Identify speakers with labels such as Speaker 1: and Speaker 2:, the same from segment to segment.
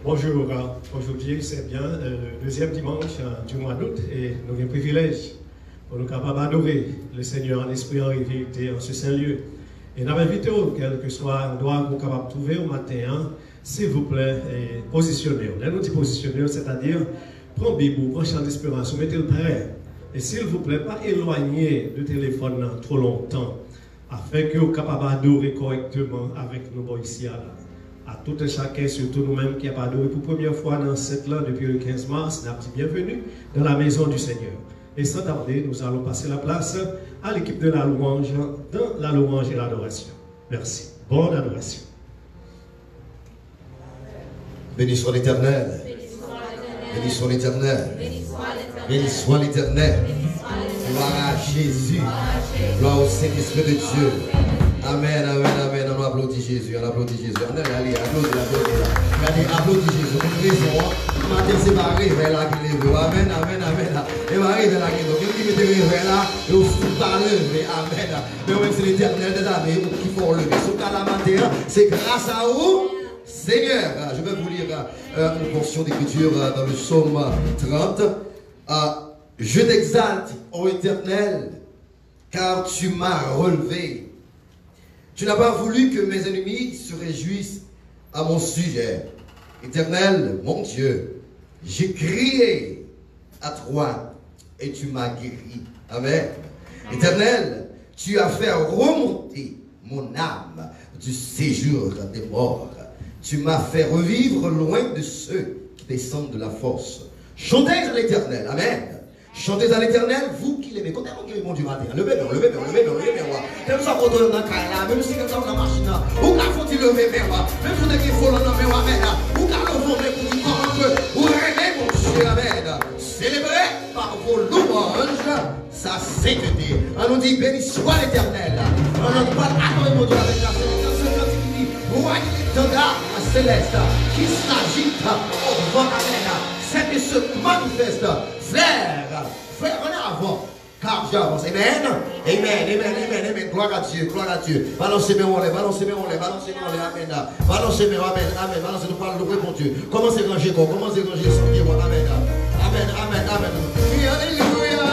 Speaker 1: Bonjour, aujourd'hui c'est bien le deuxième dimanche du mois d'août et nous avons le privilège pour nous capables d'adorer le Seigneur en esprit, en vérité, en ce saint lieu. Et nous invitons, quel que soit l'endroit que vous êtes capable de trouver au matin, s'il vous plaît, positionnez-vous. Là, nous disons positionnez-vous, c'est-à-dire, prenez Bible, prenez chant d'espérance, mettez le prêt. Et s'il vous plaît, pas éloigner le téléphone trop longtemps, afin que vous soyez capables d'adorer correctement avec nous ici. À tout et chacun, surtout nous-mêmes qui n'avons pas adoré pour la première fois dans cette là depuis le 15 mars, nous avons dit bienvenue dans la maison du Seigneur. Et sans tarder, nous allons passer la place à l'équipe de la louange dans la louange et l'adoration. Merci. Bonne adoration.
Speaker 2: Béni soit l'Éternel. Béni soit l'Éternel. Béni soit l'Éternel. Gloire à Jésus. Gloire au Saint-Esprit de Dieu. Amen, amen, amen. On applaudit Jésus, on applaudit Jésus. Allez, applaudis. Applaudis Jésus. Nous matin, c'est pas arrivé là qui lève. Amen, amen, amen. Et va arriver là qui lève. Qui met des réveils là, et au fond pas lever. Amen. Mais même c'est l'Éternel des armées qui faut lever. Ce cas là matin, c'est grâce à vous, Seigneur. Je vais vous lire une portion d'écriture dans le psaume 30. Je t'exalte, ô Éternel, car tu m'as relevé. Tu n'as pas voulu que mes ennemis se réjouissent à mon sujet. Éternel, mon Dieu, j'ai crié à toi et tu m'as guéri. Amen. Éternel, tu as fait remonter mon âme du séjour des morts. Tu m'as fait revivre loin de ceux qui descendent de la force. Chantez à l'Éternel. Amen. Chantez à l'Éternel, vous qui l'aimez. Comptez mon Dieu du matin. Levez-moi. Même ça, quand on est dans le cas, même si on est dans la machine, ou quand faut-il lever, même si on est qu'il faut le nommer, amen. Ou quand on veut pour dire un peu, ou remet mon Dieu, amen. Célébrez par vos louanges sa sainteté. On nous dit, béni soit l'Éternel. On nous parle, adorez mon Dieu avec la sainteté qui dit, voyez l'étendard céleste qui s'agite au vent, amen. C'est que se manifeste, frère, en avant, car j'avance. Amen. Amen. Gloire à Dieu, Balancez-moi, amen. Balancez-moi, amen. Balancez-nous par le vrai bon Dieu. Commencez à ranger corps, commencez à ranger son Dieu, amen. Amen. Alléluia.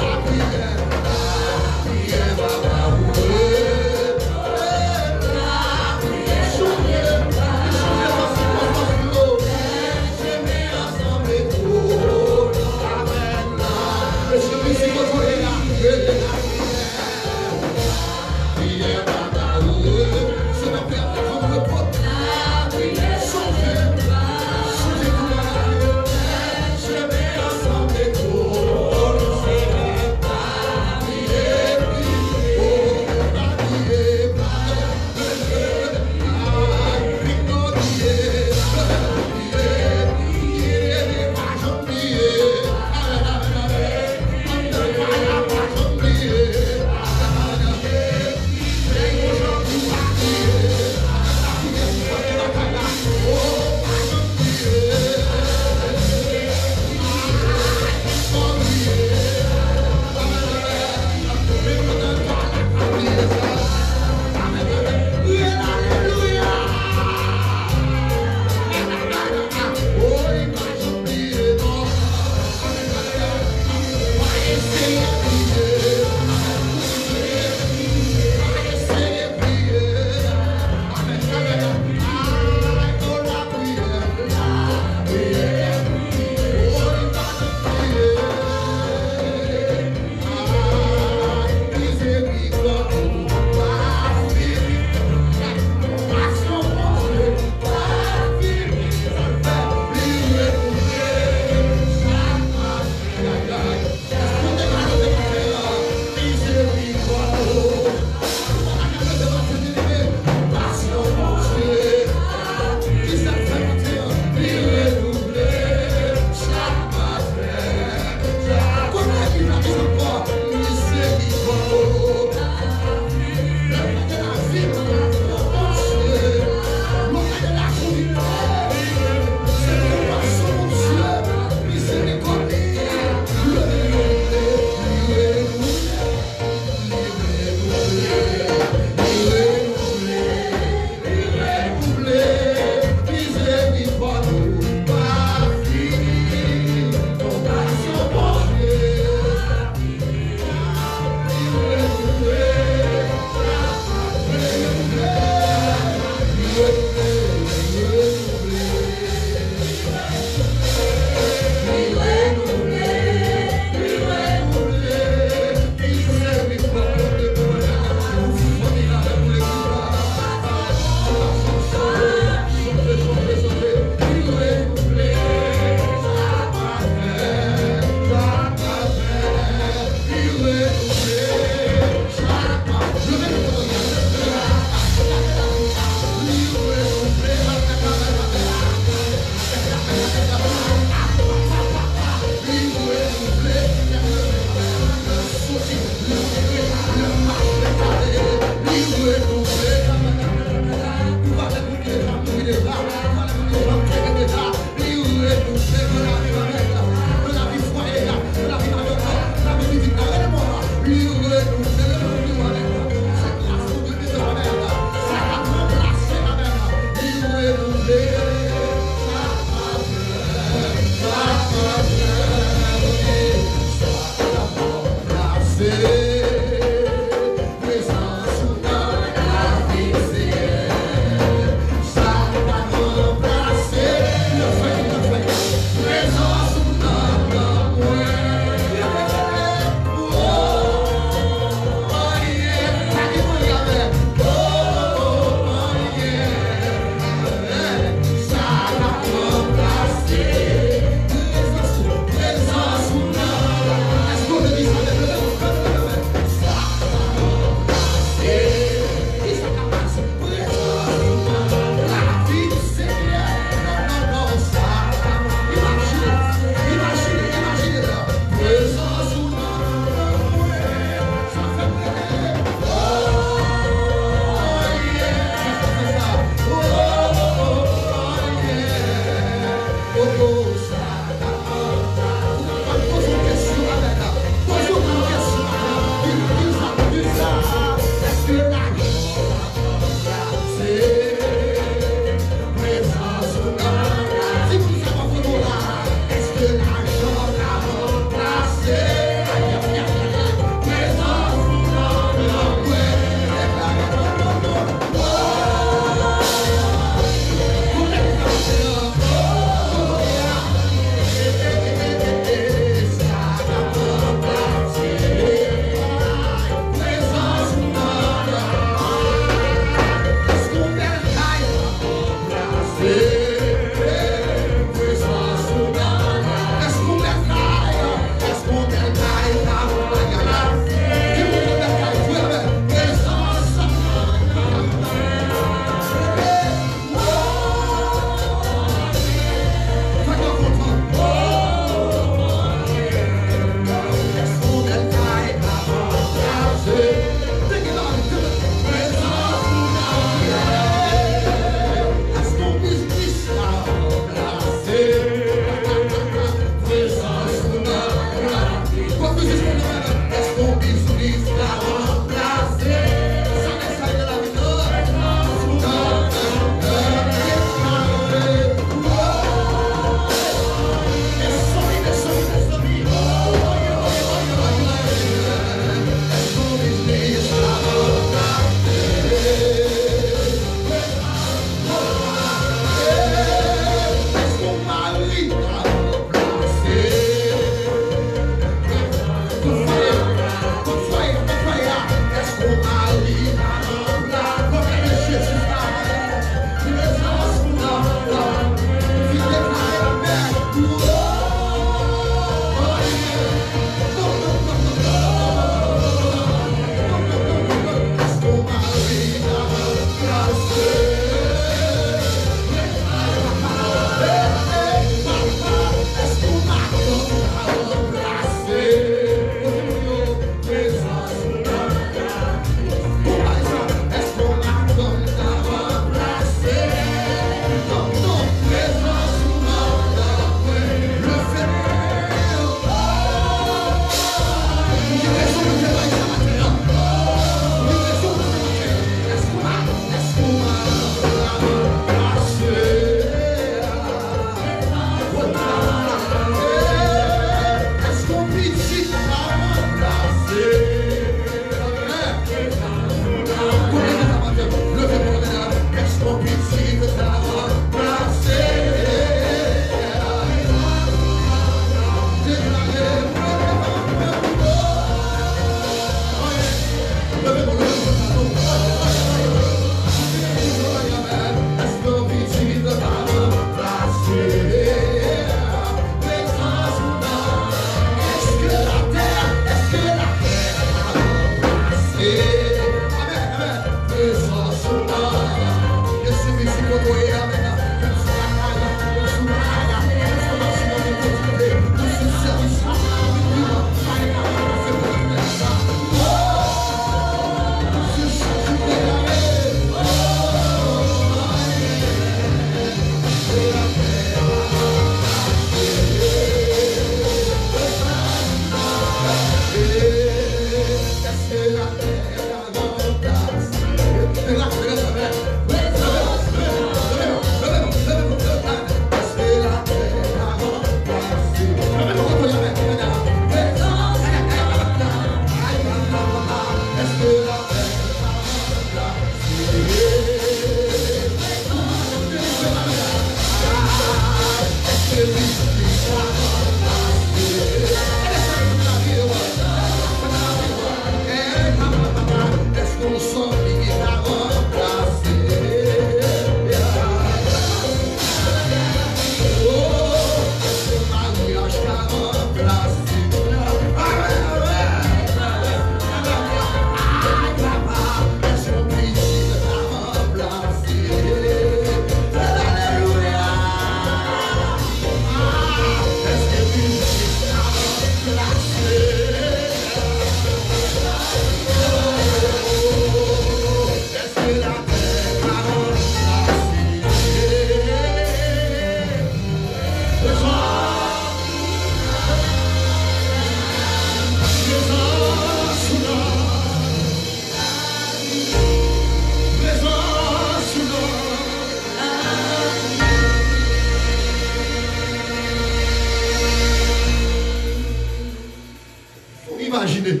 Speaker 2: Imaginez.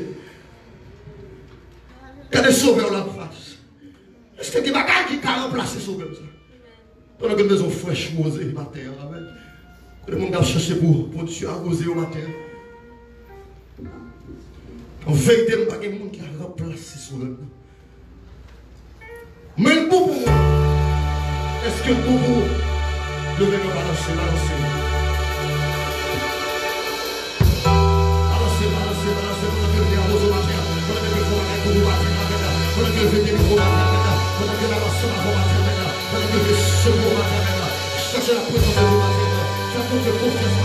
Speaker 2: Il y a des sauveurs là en face. Est-ce que des bagages qui ont remplacé ce sauveur? Pendant que nous maison fraîche mosée par terre. Le monde a cherché pour Dieu arroser au matin. En vérité, il n'y a pas de monde qui a remplacé ce sauveur. Mais pour vous, est-ce que pour vous, devez nous balancer? Cherchez la présence de Dieu. Cherchez de confiance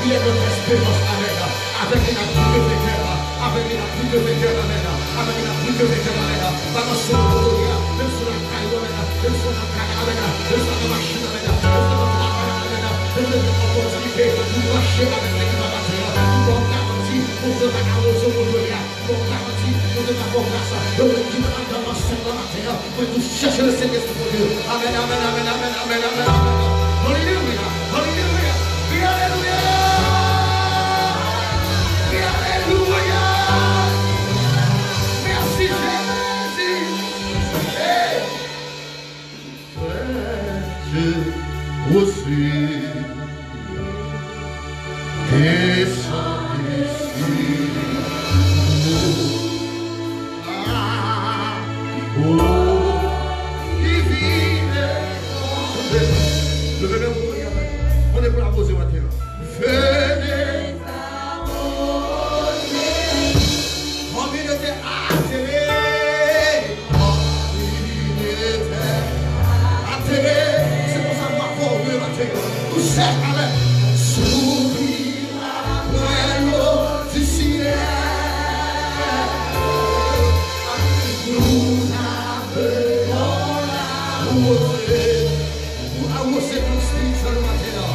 Speaker 2: il y a notre espérance avec une appui de vétérans, avec une appui de vétérans, avec une appui de vétérans. Balancer le Colombia, même sur la caille, même sur la caille, même sur la machine, même sur l'opportunité pour marcher avec l'équipement, pour garantir, pour se la carrosse au Colombia, pour garantir, pour se la force, pour l'équipement de la machine de la terre, pour nous chercher le Seigneur pour Dieu. Amen, amen, amen, amen, amen, amen, amen. Alléluia, alléluia, alléluia, alléluia. Merci Jésus. Dieu aussi descend ici. On est pour la poser maintenant. Venez arroser. Communauté atterrée. Communauté atterrée. C'est pour ça qu'on va former maintenant. Nous cherchons avec. Sourire après l'eau du ciel. Nous appelons la rosée. Nous arroser ton spirituel maintenant.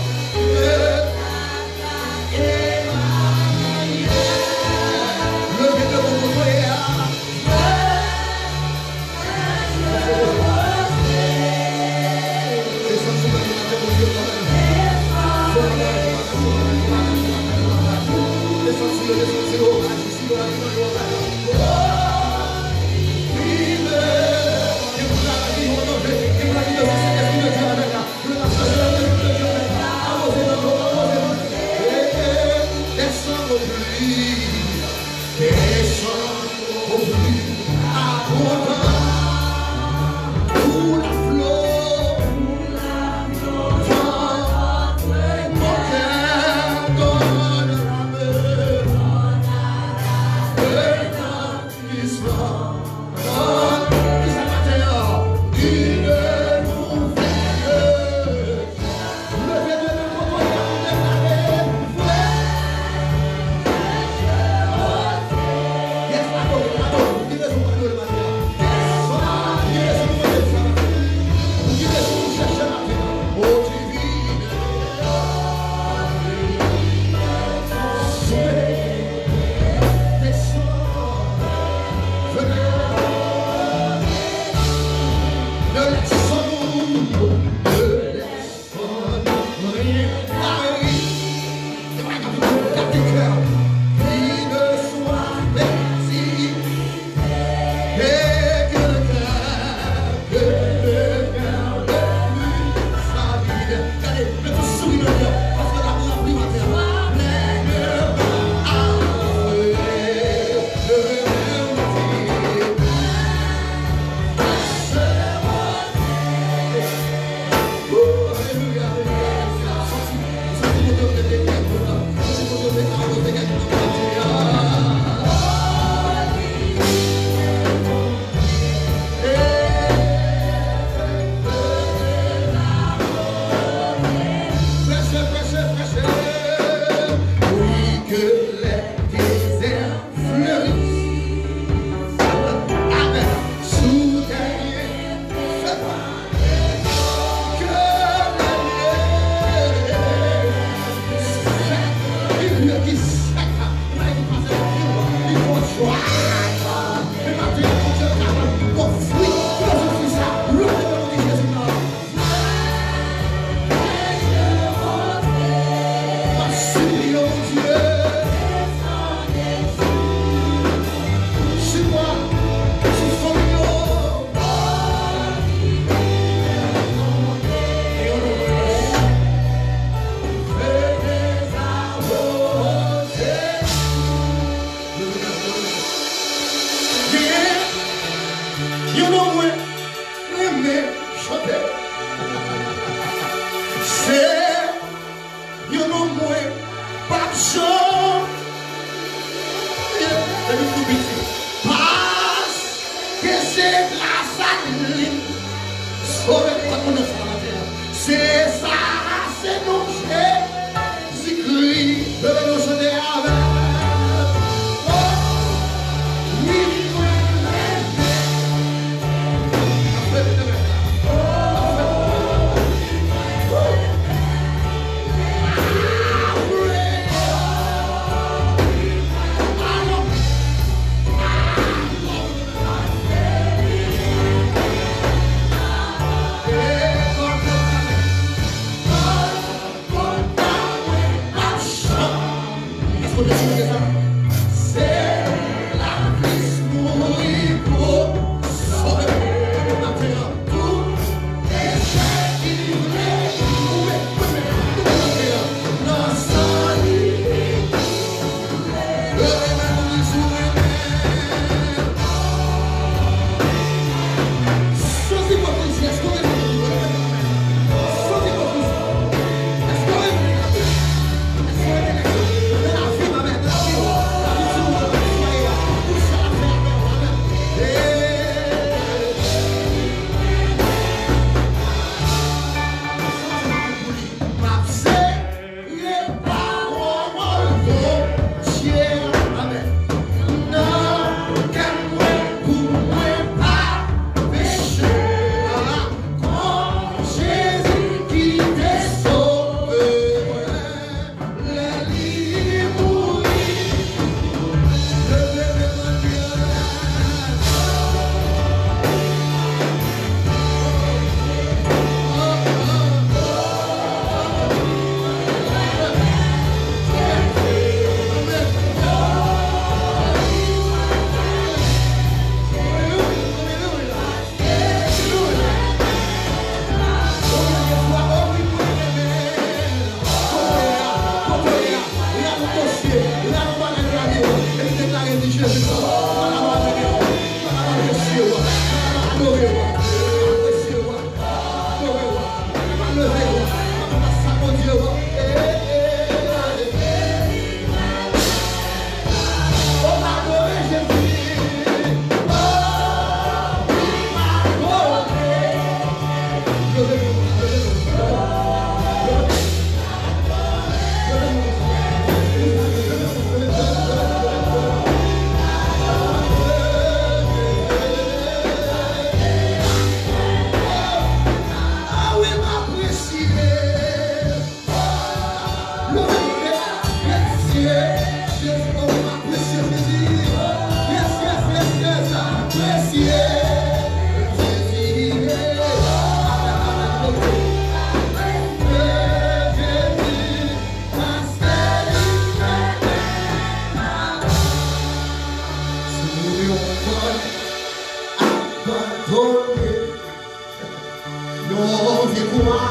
Speaker 2: toi,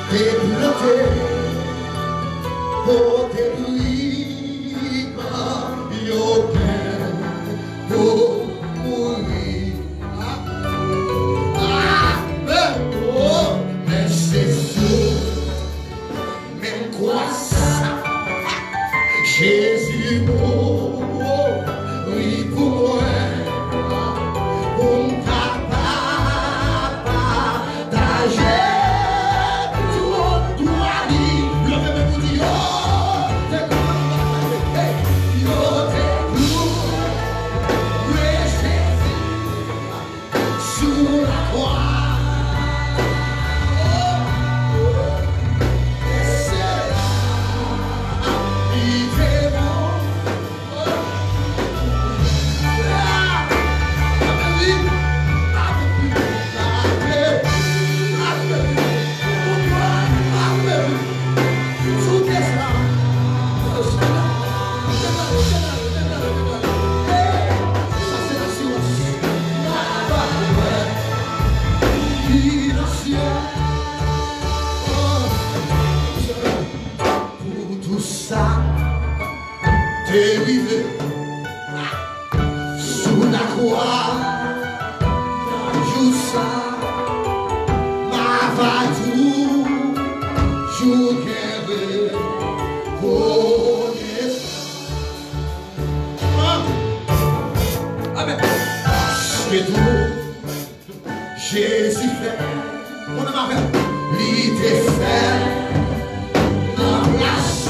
Speaker 2: t'es planté, pour tes ruines, yo père, pour mourir. Mais c'est sûr, même quoi ça, Jésus oui pour moi, pour partager tout toi dit, le même vous dit, oh, t'es comme yo t'es lourd, Jésus sur la croix. Arrivé sous la croix, joue ça, ma vadou, joue qu'elle c'est tout, Jésus fait, on m'appelle, l'idée fait, la place.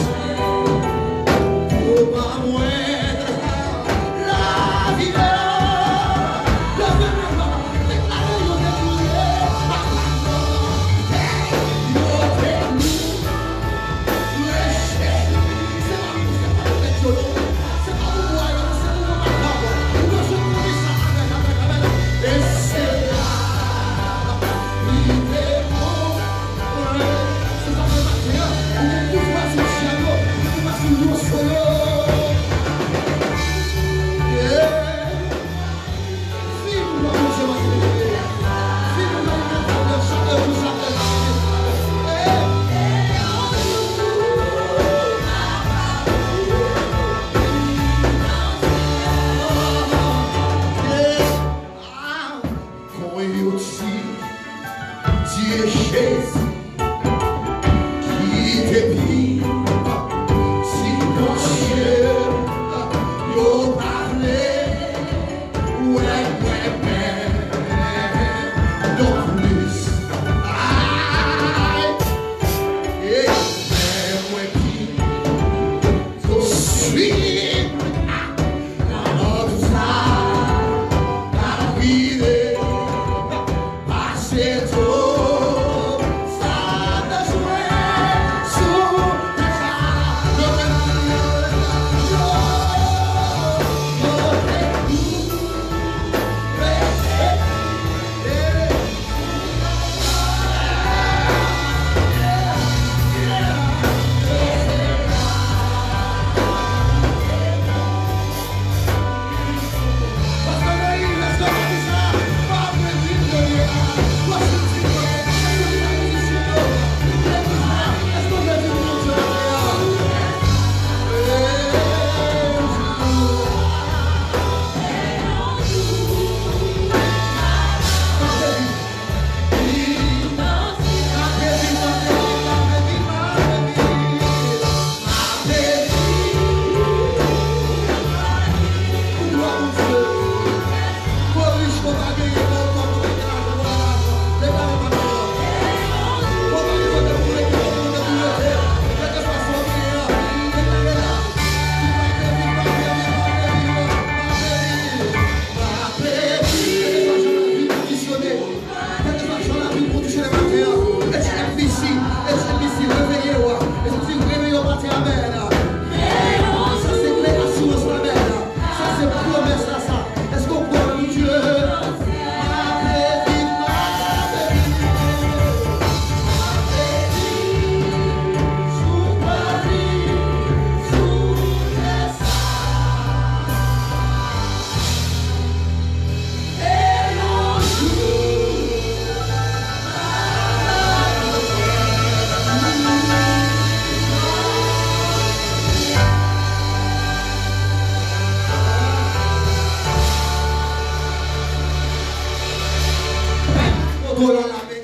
Speaker 2: collant la main,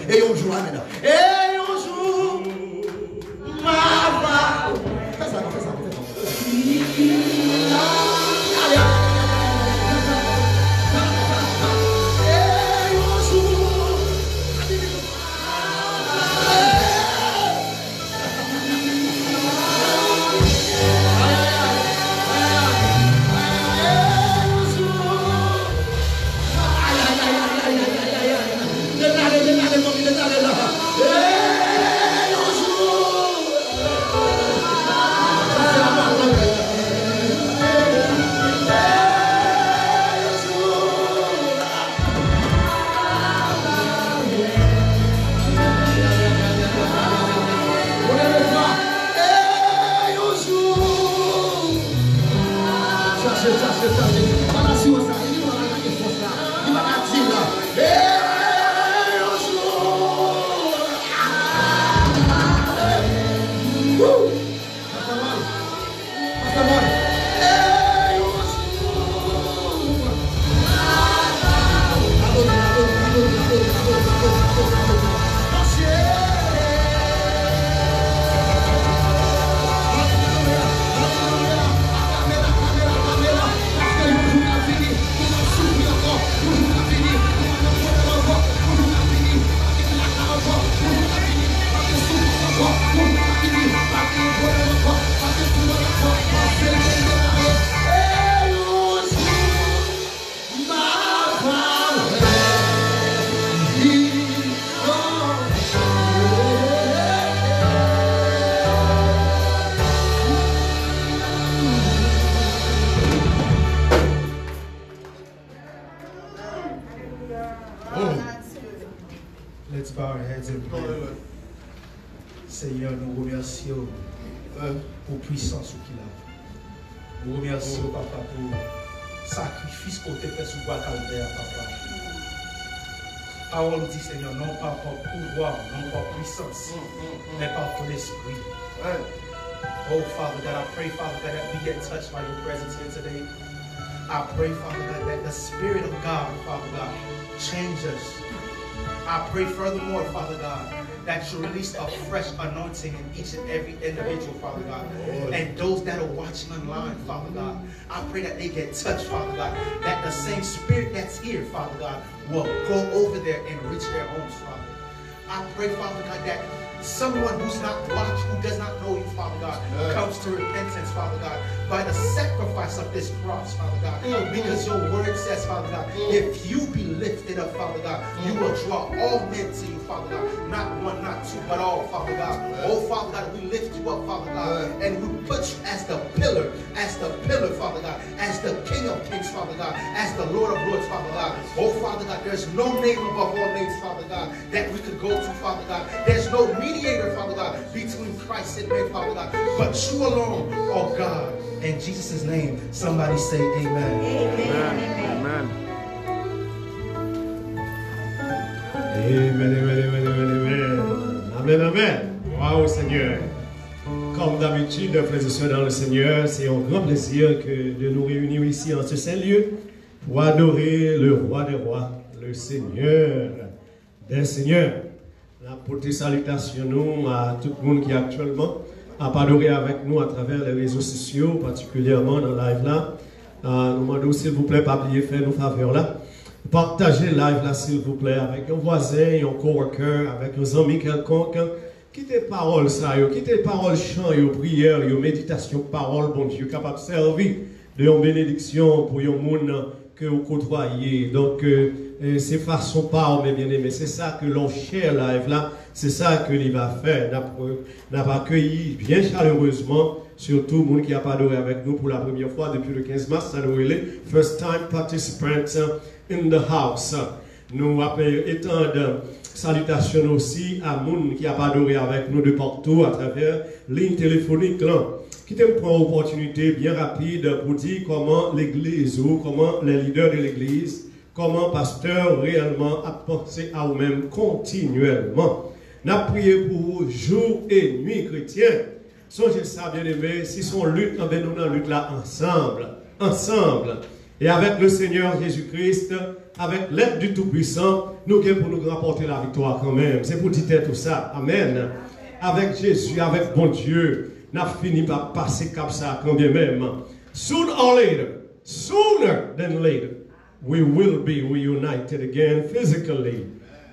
Speaker 2: et on joue maintenant. Et on joue. Mama. Fais ça, fais ça, fais ça. Allez,
Speaker 3: Let's bow our heads and pray. Seigneur, nous remercions pour puissance qu'il a. Nous remercions, Papa, pour le sacrifice qu'on t'a fait sur le bois calvaire, Papa. Parole dit, Seigneur, non pas par pouvoir, non par puissance, mais par ton esprit. Oh, Father God, I pray, Father God, that we get touched by your presence here today. I pray, Father God, that the Spirit of God, Father God, change us. I pray furthermore, Father God, that you release a fresh anointing in each and every individual, Father God. And those that are watching online, Father God, I pray that they get touched, Father God. That the same Spirit that's here, Father God, will go over there and reach their homes, Father. I pray, Father God, that someone who's not watched, who does not know you, Father God, comes to repentance, Father God, by the sacrifice of this cross, Father God. Because your word says, Father God, if you be lifted up, Father God, you will draw all men to you, Father God. Not one, not two, but all, Father God. Oh, Father God, we lift you up, Father God, and we put you as the pillar, Father God, as the King of Kings, Father God, as the Lord of Lords, Father God. Oh, Father God, there's no name above all names, Father God, that we could go to, Father God. There's no mediator, Father God, between Christ and man, Father God, but you alone, oh God. In Jesus' name, somebody say amen.
Speaker 4: Amen.
Speaker 1: Amen, amen, amen, amen, amen. Amen, amen. Waouh, Seigneur. Comme d'habitude, frères et sœurs dans le Seigneur, c'est un grand plaisir de nous réunir ici en ce saint lieu pour adorer le roi des rois, le Seigneur des seigneurs. La portée salutation nous à tout le monde qui actuellement a adoré avec nous à travers les réseaux sociaux, particulièrement dans le live là. Nous demandons s'il vous plaît, pas oublier faire nos faveurs là. Partagez le live là s'il vous plaît avec un voisin, un coworker, avec un ami quelconque. Quittez parole ça, quittez parole chant, prière, méditation, parole, bon Dieu, capable de servir de une bénédiction pour les monde que vous côtoyez. Donc, c'est façon pas, mes bien-aimés, c'est ça que l'on cherche live là, c'est ça que l'il va faire. N'a pas accueilli bien chaleureusement, surtout le monde qui a pas adoré avec nous pour la première fois depuis le 15 mars, ça nous est first time participants in the house. Nous étendons salutations aussi à monde qui a pas adoré avec nous de partout à travers ligne téléphonique là. Qui te prend l'opportunité bien rapide pour dire comment l'église ou comment les leaders de l'église, comment pasteur réellement a pensé à vous-même continuellement. Nous avons prié pour vous jour et nuit chrétiens. Songez ça bien aimé, si son lutte, nous avons lutte là ensemble. Et avec le Seigneur Jésus-Christ, avec l'aide du Tout-Puissant, nous allons pour nous remporter la victoire quand même. C'est pour dire tout ça. Amen. Avec Jésus, avec bon Dieu, nous avons fini par passer comme ça quand bien même. Sooner or later, sooner than later, we will be reunited again physically.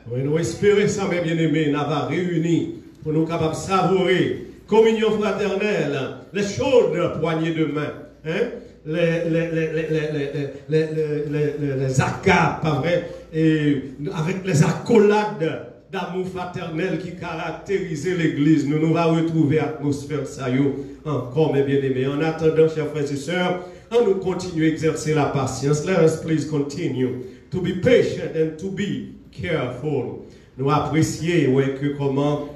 Speaker 1: Nous espérons ça, mes bien-aimés, nous avons réunis pour nous capables de savourer communion fraternelle, les chaudes poignées de main, hein? les accords, pas vrai, et avec les accolades d'amour fraternel qui caractérisait l'Église. Nous allons retrouver l'atmosphère ça encore, mes bien-aimés. En attendant, chers frères et sœurs, nous continuons à exercer la patience. Let us please continue to be patient and to be careful. Nous apprécions que comment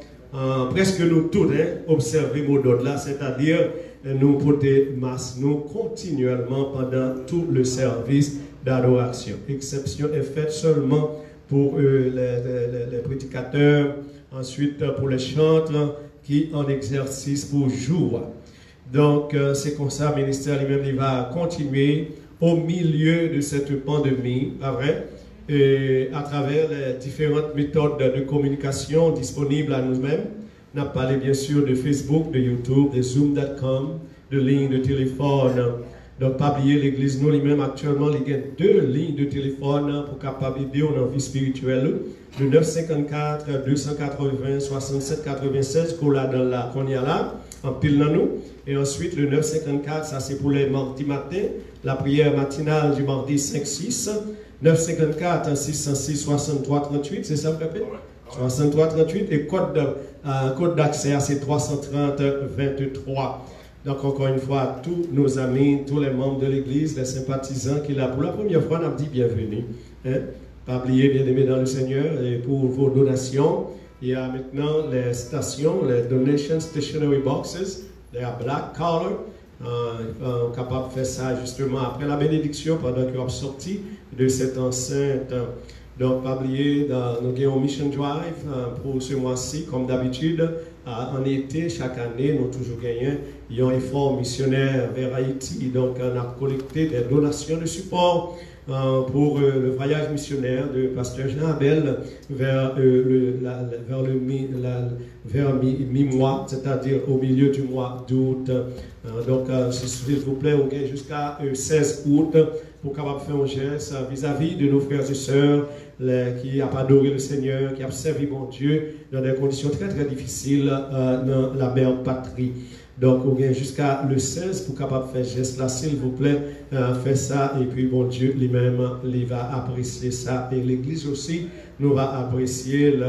Speaker 1: presque nous tous observer mot d'ordre là, c'est-à-dire nous porter masse nous continuellement pendant tout le service d'adoration. Exception est faite seulement pour les prédicateurs, ensuite pour les chantres qui en exercice pour jour. Donc c'est comme ça, le ministère lui-même il va continuer au milieu de cette pandémie, pas vrai? Et à travers les différentes méthodes de communication disponibles à nous-mêmes. On a parlé bien sûr de Facebook, de YouTube, de Zoom.com, de lignes de téléphone. Donc, pas oublier l'église, nous, lui-même, actuellement, il y a 2 lignes de téléphone pour capable aider dans la vie spirituelle. Le 954 280 67 96 qu'on a dans la qu'on y a là, en pile dans nous. Et ensuite, le 954, ça c'est pour les mardis matins, la prière matinale du mardi 5-6. 954 606 63 38, c'est ça, Pépé? 63 38 et code d'accès à ces 330 23. Donc encore une fois, tous nos amis, tous les membres de l'église, les sympathisants qui là pour la première fois, on a dit bienvenue. Hein? Pas oublier, bien aimé dans le Seigneur, et pour vos donations, il y a maintenant les stations, les donation stationery boxes, they are black color. Capable de faire ça justement après la bénédiction pendant qu'ils ont sorti de cette enceinte. Donc, pas oublier, nous avons un mission drive pour ce mois-ci, comme d'habitude, en été, chaque année, nous avons toujours gagné un effort missionnaire vers Haïti. Donc, on a collecté des donations de support pour le voyage missionnaire de Pasteur Jean Abel vers mi-mois, c'est-à-dire au milieu du mois d'août. Donc, s'il vous plaît, on gagne jusqu'à 16 août pour capable faire un geste vis-à-vis de nos frères et sœurs qui ont adoré le Seigneur, qui ont servi mon Dieu dans des conditions très très difficiles dans la mère patrie. Donc, on gagne jusqu'à le 16 pour capable faire geste là, s'il vous plaît, faites ça et puis bon Dieu lui-même, il va apprécier ça et l'Église aussi nous va apprécier.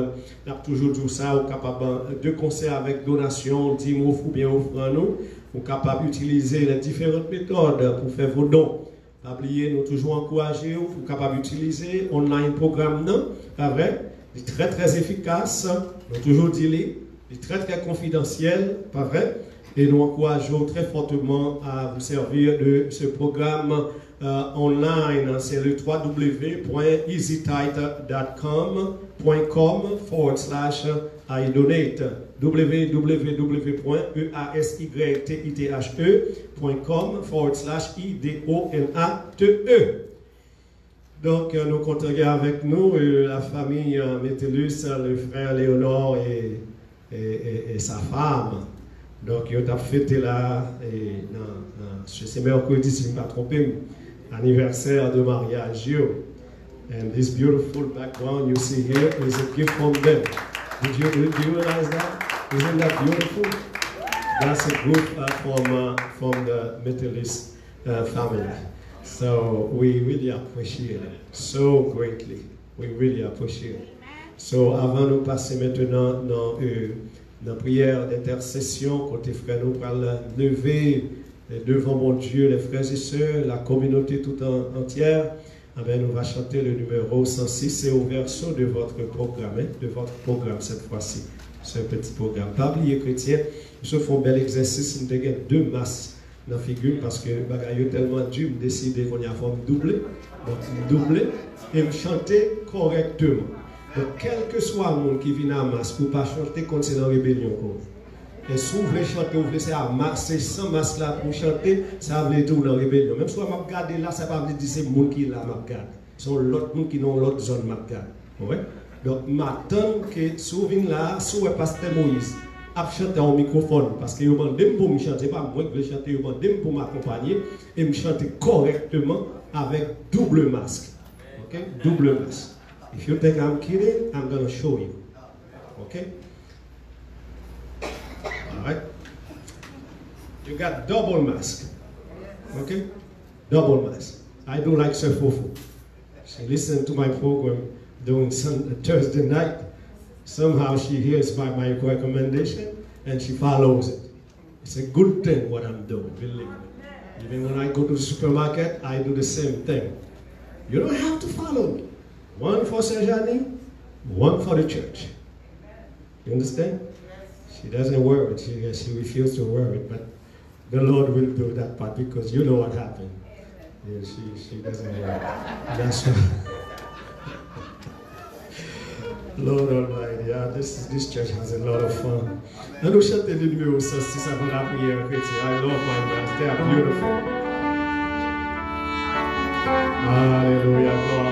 Speaker 1: On a toujours dit ça, on est capable de conseils avec donation, 10 mots ou bien offrant nous, on est capable d'utiliser les différentes méthodes pour faire vos dons. Pas oublier, nous toujours encourager, vous capable d'utiliser online programme non, pas vrai, il est très très efficace, nous toujours dit il est très très confidentiel, pas vrai. Et nous encourageons très fortement à vous servir de ce programme online. C'est le www.easytithe.com/idonate. www.easytithe.com/idonate. Donc, nous comptons avec nous la famille Métellus, le frère Léonore et sa femme. Donc, il a fêté là, et je sais mercredi, si je ne me trompe, anniversaire de mariage. And this beautiful background you see here is a gift from them. Do you realize that? Isn't that beautiful? That's a gift from the Methodist family. So we really appreciate it so greatly. We really appreciate it. So avant de passer maintenant dans la prière d'intercession, côté frère, nous allons lever devant mon Dieu les frères et sœurs, la communauté toute entière. Nous allons chanter le numéro 106, c'est au verso de votre programme, cette fois-ci, ce petit programme. Pas oublier chrétien, nous faisons un bel exercice, nous avons 2 masses dans la figure parce que le bagage est tellement dur, nous décidé qu'on y a forme doublée, donc doubler et chanter correctement. Donc, quel que soit le monde qui vient à masse, pour ne pas chanter quand c'est dans la rébellion. Et si vous voulez chanter, vous voulez c'est sans masque là pour chanter, ça veut tout dans la rébellion. Même si vous regardez là, ça ne veut pas dire que c'est le monde qui est là, c'est l'autre monde qui est dans l'autre zone. Ouais? Donc, m'attends que si vous venez là, si vous pasteur Moïse, à chanter au microphone, parce que vous demandez pour me chanter, pas moi qui vais chanter, vous demandez pour m'accompagner et me chanter correctement avec double masque. Okay? Double masque. If you think I'm kidding, I'm going to show you. Okay? All right? You got double mask. Okay? Double mask. I do like Sir Fufu. She listens to my program during Thursday night. Somehow she hears by my recommendation and she follows it. It's a good thing what I'm doing, believe me. Even when I go to the supermarket, I do the same thing. You don't have to follow me. One for Sejani, one for the church. You understand? She doesn't wear it. She refuses to wear it, but the Lord will do that part because you know what happened. Yeah, she doesn't wear it. That's why. Lord Almighty, yeah, this church has a lot of fun. And we chante le numéro 106 avant la prière chrétienne. I love my bands. They are beautiful. Hallelujah, God.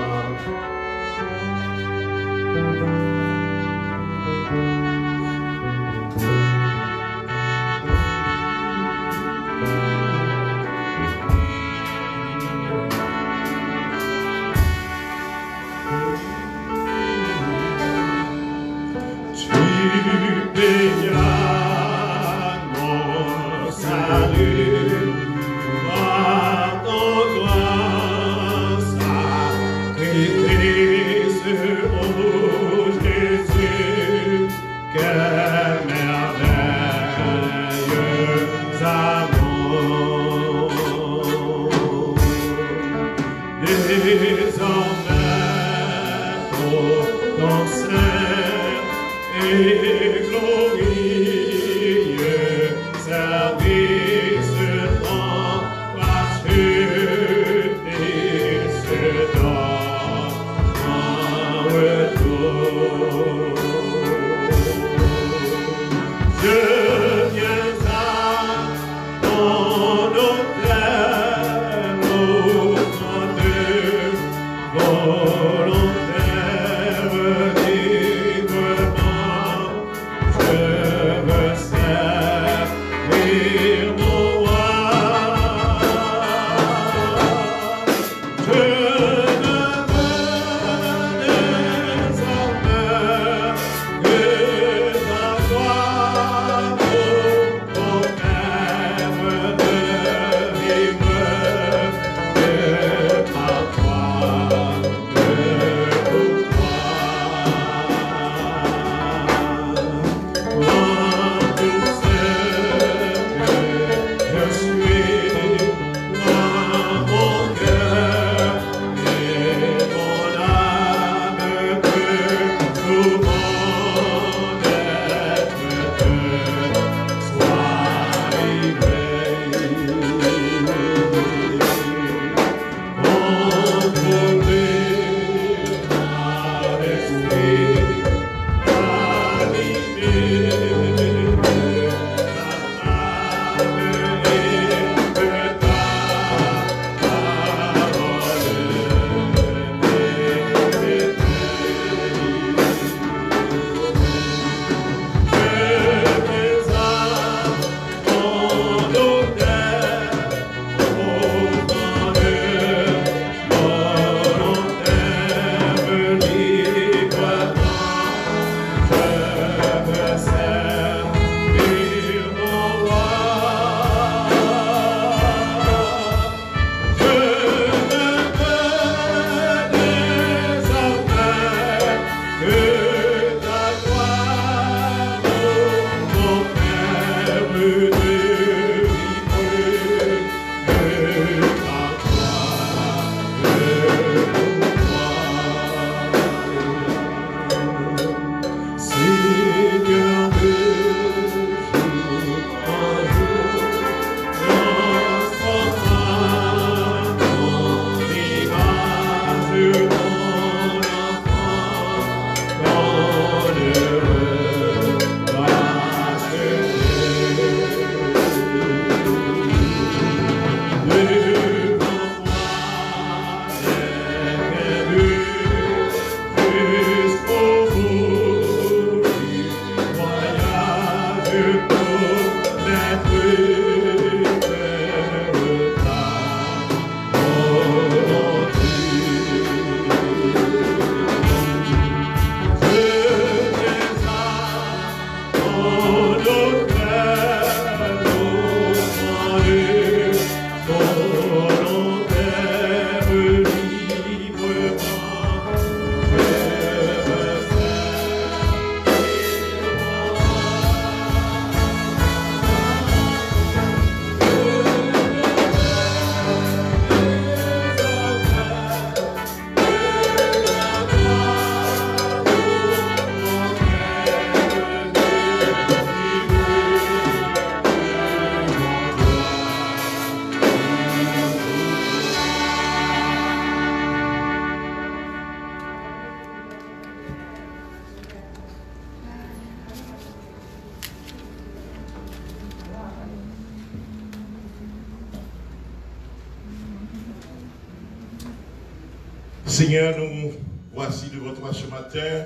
Speaker 4: Seigneur, nous voici devant toi ce matin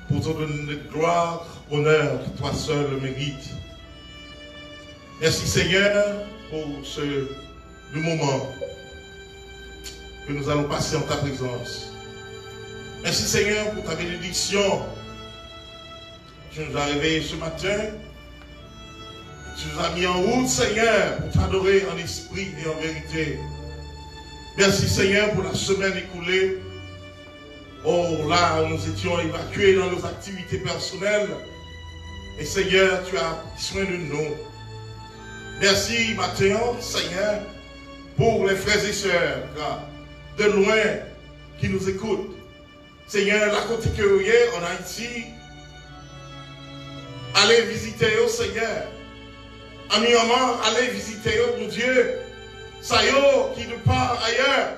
Speaker 4: pour te donner gloire, honneur, toi seul le mérite. Merci Seigneur pour ce moment que nous allons passer en ta présence. Merci Seigneur pour ta bénédiction. Tu nous as réveillés ce matin. Tu nous as mis en route Seigneur pour t'adorer en esprit et en vérité. Merci Seigneur pour la semaine écoulée. Oh là, nous étions évacués dans nos activités personnelles. Et Seigneur, tu as pris soin de nous. Merci maintenant, Seigneur, pour les frères et sœurs de loin qui nous écoutent. Seigneur, la côté que vous êtes en Haïti, allez visiter eux, Seigneur. Amialement, allez visiter eux, mon Dieu. Ça y est, qui ne part ailleurs,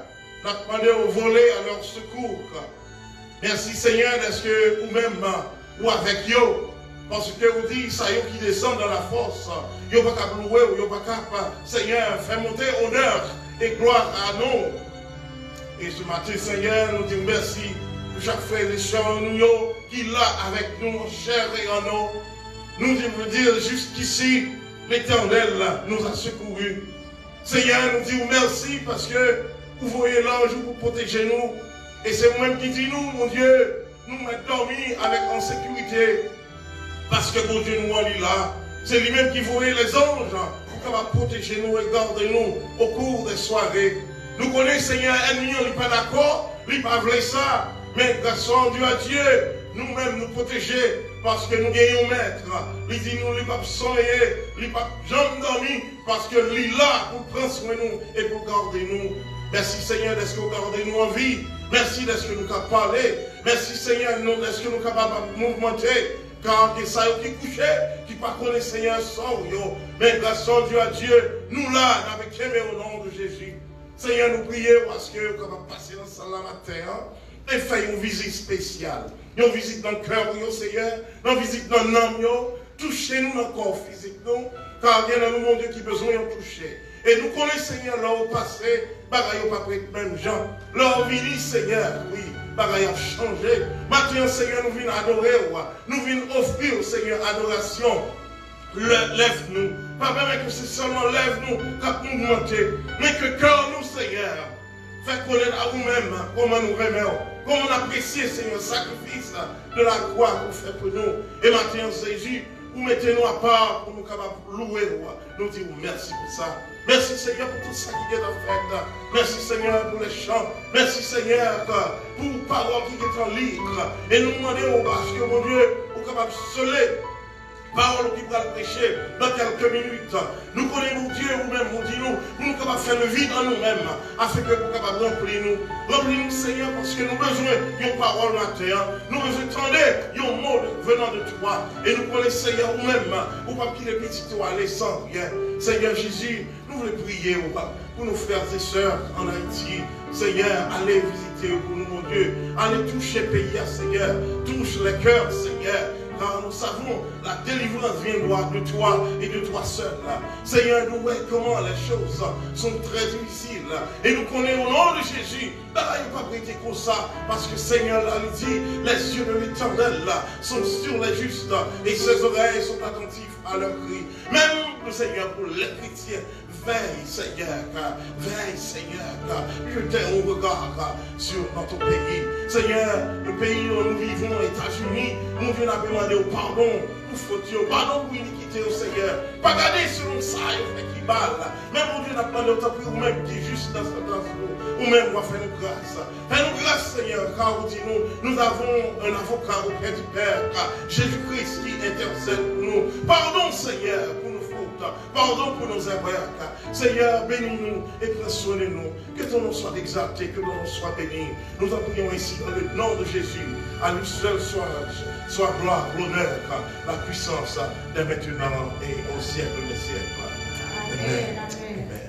Speaker 4: n'a demandé au voler à leur secours. Merci Seigneur, est-ce que vous-même, ou avec eux, parce que vous dites, ça y est, qui descend dans la force, vous n'avez pas qu'à louer, vous n'avez pas qu'à, Seigneur, faire monter honneur et gloire à nous. Et ce matin, Seigneur, nous disons merci pour chaque frère et sœur nous qui est là avec nous, en chair et en eau. Nous devons dire jusqu'ici, l'Éternel nous a secourus. Seigneur, nous disons merci parce que vous voyez l'ange pour protéger nous. Et c'est vous-même qui dit nous, mon Dieu, nous mettons dormi avec en sécurité. Parce que mon Dieu nous en est là. C'est lui-même qui voyait les anges pour protéger nous et garder nous au cours des soirées. Nous connaissons, Seigneur, ennemi, on n'est pas d'accord, il n'est pas vrai ça. Mais grâce à Dieu, à Dieu, nous-mêmes nous protéger parce que nous gagnons maître. Il dit nous, il n'est pas sommeiller, il n'est pas jamais dormi parce que il est là pour prendre soin de nous et pour garder nous. Merci Seigneur d'être que vous gardez nous en vie. Merci d'être que nous capables de parler. Merci Seigneur d'être que nous capables de mouvementer. Car c'est ça qui couchait, qui pas connaît Seigneur sans yo. Mais grâce à Dieu, nous là, avec aimé au nom de Jésus. Seigneur, nous prions parce que nous sommes passer dans ce matin et faire une visite spéciale. Une visite dans le cœur, Seigneur. Une visite dans l'âme, touchez-nous dans le corps physique, nous. Car il y a un mon Dieu qui a besoin de toucher. Et nous connaissons, Seigneur, là au passé, bagaille pas près même gens. Là au vini, Seigneur, oui, bagaille a changé. Maintenant, Seigneur, nous venons adorer, nous venons offrir, Seigneur, adoration. Lève-nous. Pas même que c'est seulement lève-nous, quand nous montons, mais que cœur nous, Seigneur, fait connaître à vous-même comment nous remettons, comment on apprécie, Seigneur, le sacrifice de la croix que vous faites pour nous. Et maintenant, Jésus, vous mettez-nous à part pour nous capables de louer. Nous disons merci pour ça. Merci Seigneur pour tout ça qui est en fait. Merci Seigneur pour les chants. Merci Seigneur pour les paroles qui sont en livre. Et nous demandons parce que mon Dieu, vous êtes capable de sceller parole qui va le prêcher dans quelques minutes. Nous connaissons Dieu vous-même, vous dites-nous, nous sommes capables de faire le vide en nous-mêmes, afin que vous soyez capables de remplir nous. Remplis-nous, Seigneur, parce que nous avons besoin d'une parole matin. Nous avons besoin d'un mot venant de toi. Et nous connaissons, Seigneur, vous-même, vous ne pouvez pas quitter les petits toits, aller sans rien. Seigneur Jésus, nous voulons prier pour nos frères et sœurs en Haïti. Seigneur, allez visiter pour nous, mon Dieu. Allez toucher le pays, Seigneur. Touche les cœurs, Seigneur. Car nous savons, la délivrance vient de toi et de toi seul. Seigneur, nous voyons comment les choses sont très difficiles. Et nous connaissons au nom de Jésus. Il n'y a pas prêté comme ça. Parce que Seigneur l'a dit, les yeux de l'Éternel sont sur les justes. Et ses oreilles sont attentives à leurs cris. Même, Seigneur, pour les chrétiens, veille, Seigneur. Veille, Seigneur. Jetez un regard sur notre pays. Seigneur, le pays où nous vivons, les États-Unis, nous venons demander au pardon pour faute, pardon pour iniquité au Seigneur. Pas garder selon ça, il fait qui balle. Même mon Dieu n'a pas demandé autant pour vous-même qui est juste dans ce temps. Ou-même, on va faire une grâce. Fais-nous grâce, Seigneur, car vous dites nous avons un avocat auprès du Père, Jésus-Christ qui intercède pour nous. Pardon, Seigneur, pour nos fautes. Pardon pour nos erreurs. Seigneur, bénis-nous et prends soin de nous. Que ton nom soit exalté, que ton nom soit béni. Nous en prions ici dans le nom de Jésus. À lui seul soit gloire, l'honneur, la puissance de maintenant et au siècle des siècles. Amen. Amen.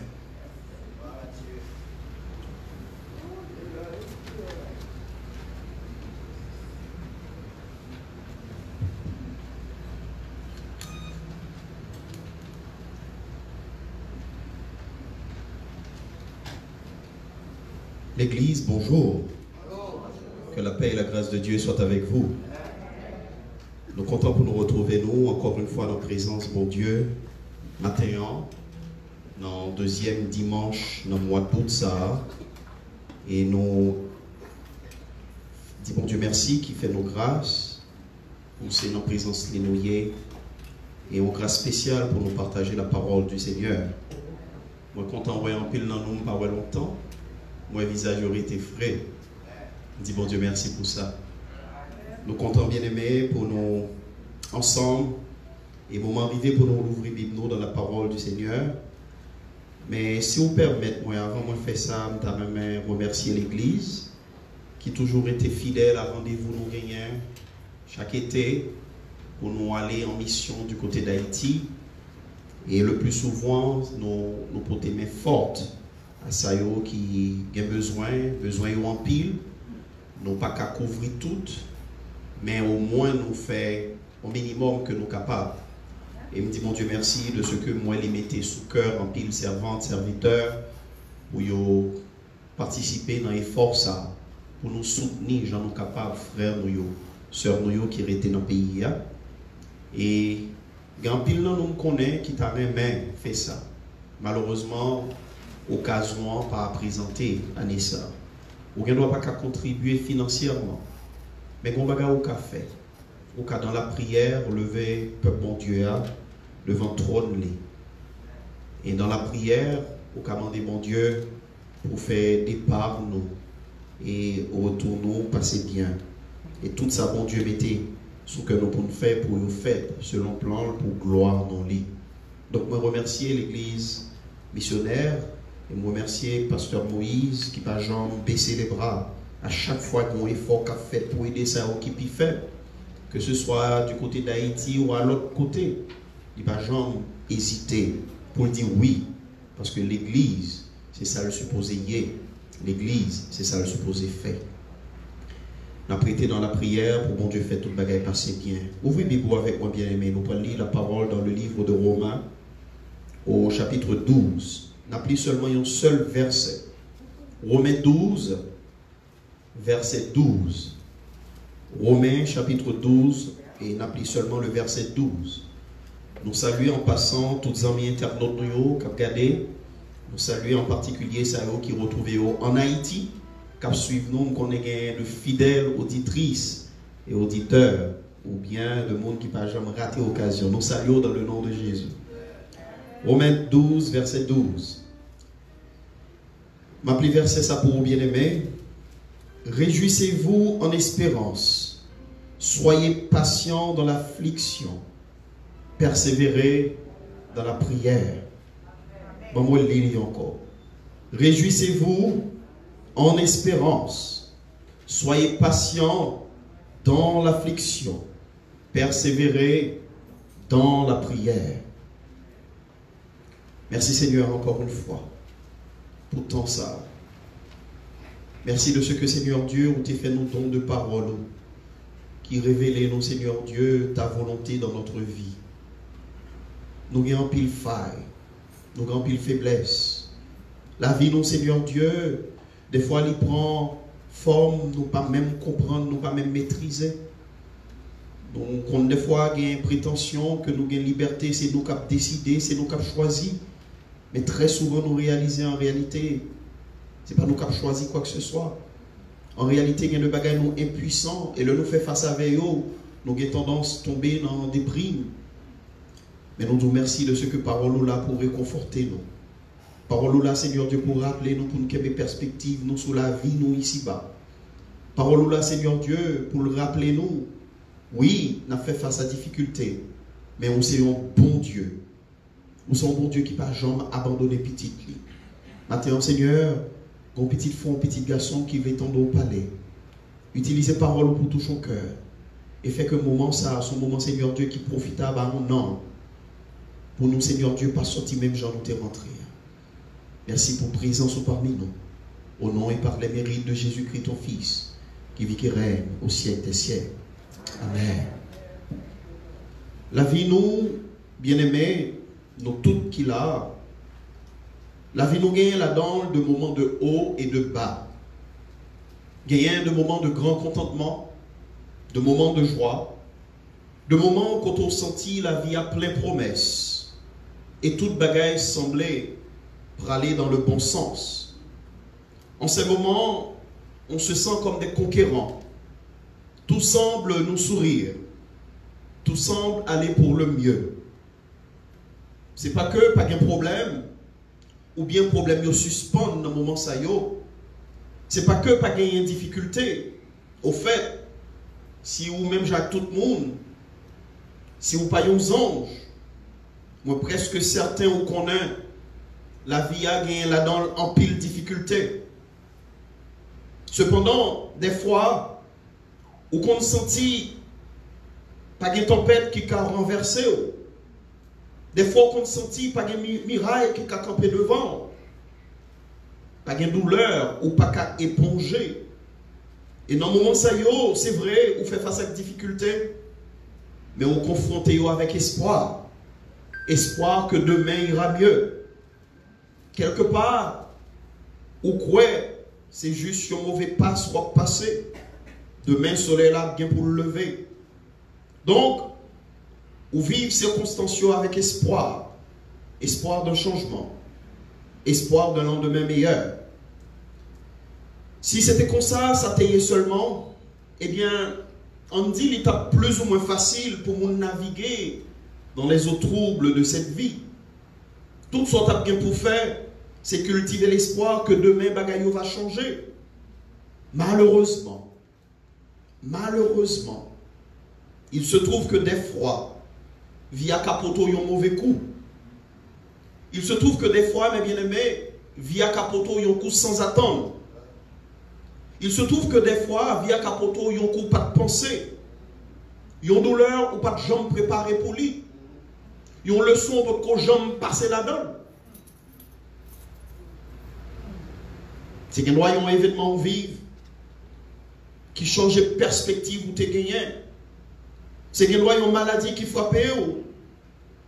Speaker 2: L'Église, bonjour. Que la paix et la grâce de Dieu soient avec vous. Nous sommes contents pour nous retrouver, nous, encore une fois, dans la présence, mon Dieu, matin, dans le deuxième dimanche, dans le mois d'août, ça. Et nous disons, bon Dieu, merci, qui fait nos grâces, pour c'est notre présence lénouillée, et une grâce spéciale pour nous partager la parole du Seigneur. Moi, content, ouais, en pile dans nous, pas longtemps. Moi, visage aurait été frais. Je dis, bon Dieu, merci pour ça. Nous comptons bien aimés pour nous, ensemble, et moment arrivé pour nous ouvrir Bible dans la parole du Seigneur. Mais si vous permettez, moi, avant moi de faire ça, je vais remercier l'Église, qui toujours été fidèle à rendez-vous nous gagnons chaque été, pour nous aller en mission du côté d'Haïti. Et le plus souvent, nous porter main forte à ça qui a besoin en pile, non pas qu'à couvrir tout, mais au moins nous faire au minimum que nous sommes capables. Et me dit mon Dieu merci de ce que moi les mettez sous cœur en pile servante, serviteur, pour participer dans l'effort ça, pour nous soutenir, j'en nous capables, frères nous, sœurs nous qui étaient dans le pays. Et grand pile nous connaît qui t'a même fait ça. Malheureusement, occasion pas présenter à Nessa. Ou ne doit pas qu'à contribuer financièrement. Mais on va au café. Au cas dans la prière, lever peuple bon Dieu devant trône. Et dans la prière, au cas demander bon Dieu pour faire départ nous et au retour nous passer bien. Et tout ça bon Dieu mettez ce que nous pouvons faire pour nous faire selon plan pour gloire dans lui. Donc moi remercier l'église missionnaire. Et je remercie Pasteur Moïse qui va jamais baisser les bras à chaque fois qu'on effort qu'a fait pour aider ça qui peut faire, que ce soit du côté d'Haïti ou à l'autre côté. Il va jamais hésiter pour dire oui, parce que l'Église, c'est ça le supposé y. L'Église, c'est ça le supposé fait. On a prêté dans la prière pour bon Dieu faire toute bagaille passer bien. Ouvrez Bible avec moi bien aimé. Nous allons lire la parole dans le livre de Romains au chapitre 12. N'appelez seulement un seul verset. Romains 12, verset 12. Romains chapitre 12, et n'appelez seulement le verset 12. Nous saluons en passant tous les amis internautes qui ont regardé. Nous saluons en particulier ceux qui retrouvent en Haïti, qui suivent nous, qu'on ait de fidèles auditrices et auditeurs, ou bien de monde qui n'a jamais raté l'occasion. Nous saluons dans le nom de Jésus. Romains 12, verset 12. M'appelez verset ça pour vous bien-aimés. Réjouissez-vous en espérance. Soyez patients dans l'affliction. Persévérez dans la prière. Bon, moi, le lire encore. Réjouissez-vous en espérance. Soyez patients dans l'affliction. Persévérez dans la prière. Merci Seigneur encore une fois pour tant ça. Merci de ce que Seigneur Dieu, où tu fait nos dons de parole qui révèlent, nous Seigneur Dieu, ta volonté dans notre vie. Nous avons pile faille, nous avons pile faiblesse. La vie, nous Seigneur Dieu, des fois elle prend forme, nous pas même comprendre, nous pas même maîtriser. Donc, on des fois une prétention que nous avons liberté, c'est nous qui avons décidé, c'est nous qui avons choisi. Mais très souvent, nous réalisons en réalité, ce n'est pas nous qui avons choisi quoi que ce soit. En réalité, il y a des bagages nous impuissants, et le nous fait face à eux, nous avons tendance à tomber dans des primes. Mais nous nous merci de ce que parole nous là pour réconforter nous. Parole nous là, Seigneur Dieu, pour rappeler nous, pour nous qu'il y ait des perspectives, nous, sur la vie, nous, ici-bas. Parole nous là, Seigneur Dieu, pour le rappeler nous. Oui, on a fait face à difficultés, mais on sait un bon Dieu. Nous sommes un bon Dieu qui n'a jamais abandonné petite lit. Maintenant, Seigneur, un petit fond, un petit garçon qui veut tendre au palais. Utilisez parole pour tout son cœur. Et fait que moment ça, son moment, Seigneur Dieu, qui profite à mon nom. Pour nous, Seigneur Dieu, pas sorti même Jean nous t'es rentré. Merci pour présence parmi nous. Au nom et par les mérites de Jésus-Christ, ton Fils, qui vit et règne au siècle des siècles. Amen. La vie, nous, bien-aimés, nous toutes qui l'a, la vie nous gagne là-dedans de moments de haut et de bas.
Speaker 5: Gagné de moments de grand contentement, de moments de joie, de moments quand on sentit la vie à plein promesses et toute bagaille semblait pour aller dans le bon sens. En ces moments, on se sent comme des conquérants. Tout semble nous sourire. Tout semble aller pour le mieux. C'est pas que pas de problème, ou bien problème yo suspend dans le moment ça yo. C'est pas que pas de difficulté. Au fait, si ou même j'ai tout le monde, si vous pas aux anges, moi presque certain ou connaît la vie a gagné là-dedans en pile difficulté. Cependant, des fois, où qu'on sentit pas de tempête qui a renversé, des fois qu'on sentit pas de miraille qui a campé devant, pas de douleur ou pas qu'à éponger. Et dans le moment ça yo, c'est vrai, on fait face à des difficultés, mais on confronte yo avec espoir. Espoir que demain ira mieux. Quelque part, ou quoi, c'est juste un mauvais pas soit passé. Demain, le soleil là bien pour le lever. Donc, ou vivre circonstances avec espoir. Espoir d'un changement. Espoir d'un lendemain meilleur. Si c'était comme ça t'ayait seulement, eh bien, on dit l'étape plus ou moins facile pour nous naviguer dans les eaux troubles de cette vie. Tout ce qu'on a bien pour faire, c'est cultiver l'espoir que demain bagaillot va changer. Malheureusement, il se trouve que des fois, via Capoto, il y a un mauvais coup. Il se trouve que des fois, mes bien-aimés, via Capoto, il y a un coup sans attendre. Il se trouve que des fois, via Capoto, il y a un coup pas de pensée. Il y a une douleur ou pas de jambes préparées pour lui. Il y a une leçon pour que jambes passer là-dedans. C'est qu'il y a un événement vivre qui change de perspective où tu es gagné. C'est qu'il y a une maladie qui frappe.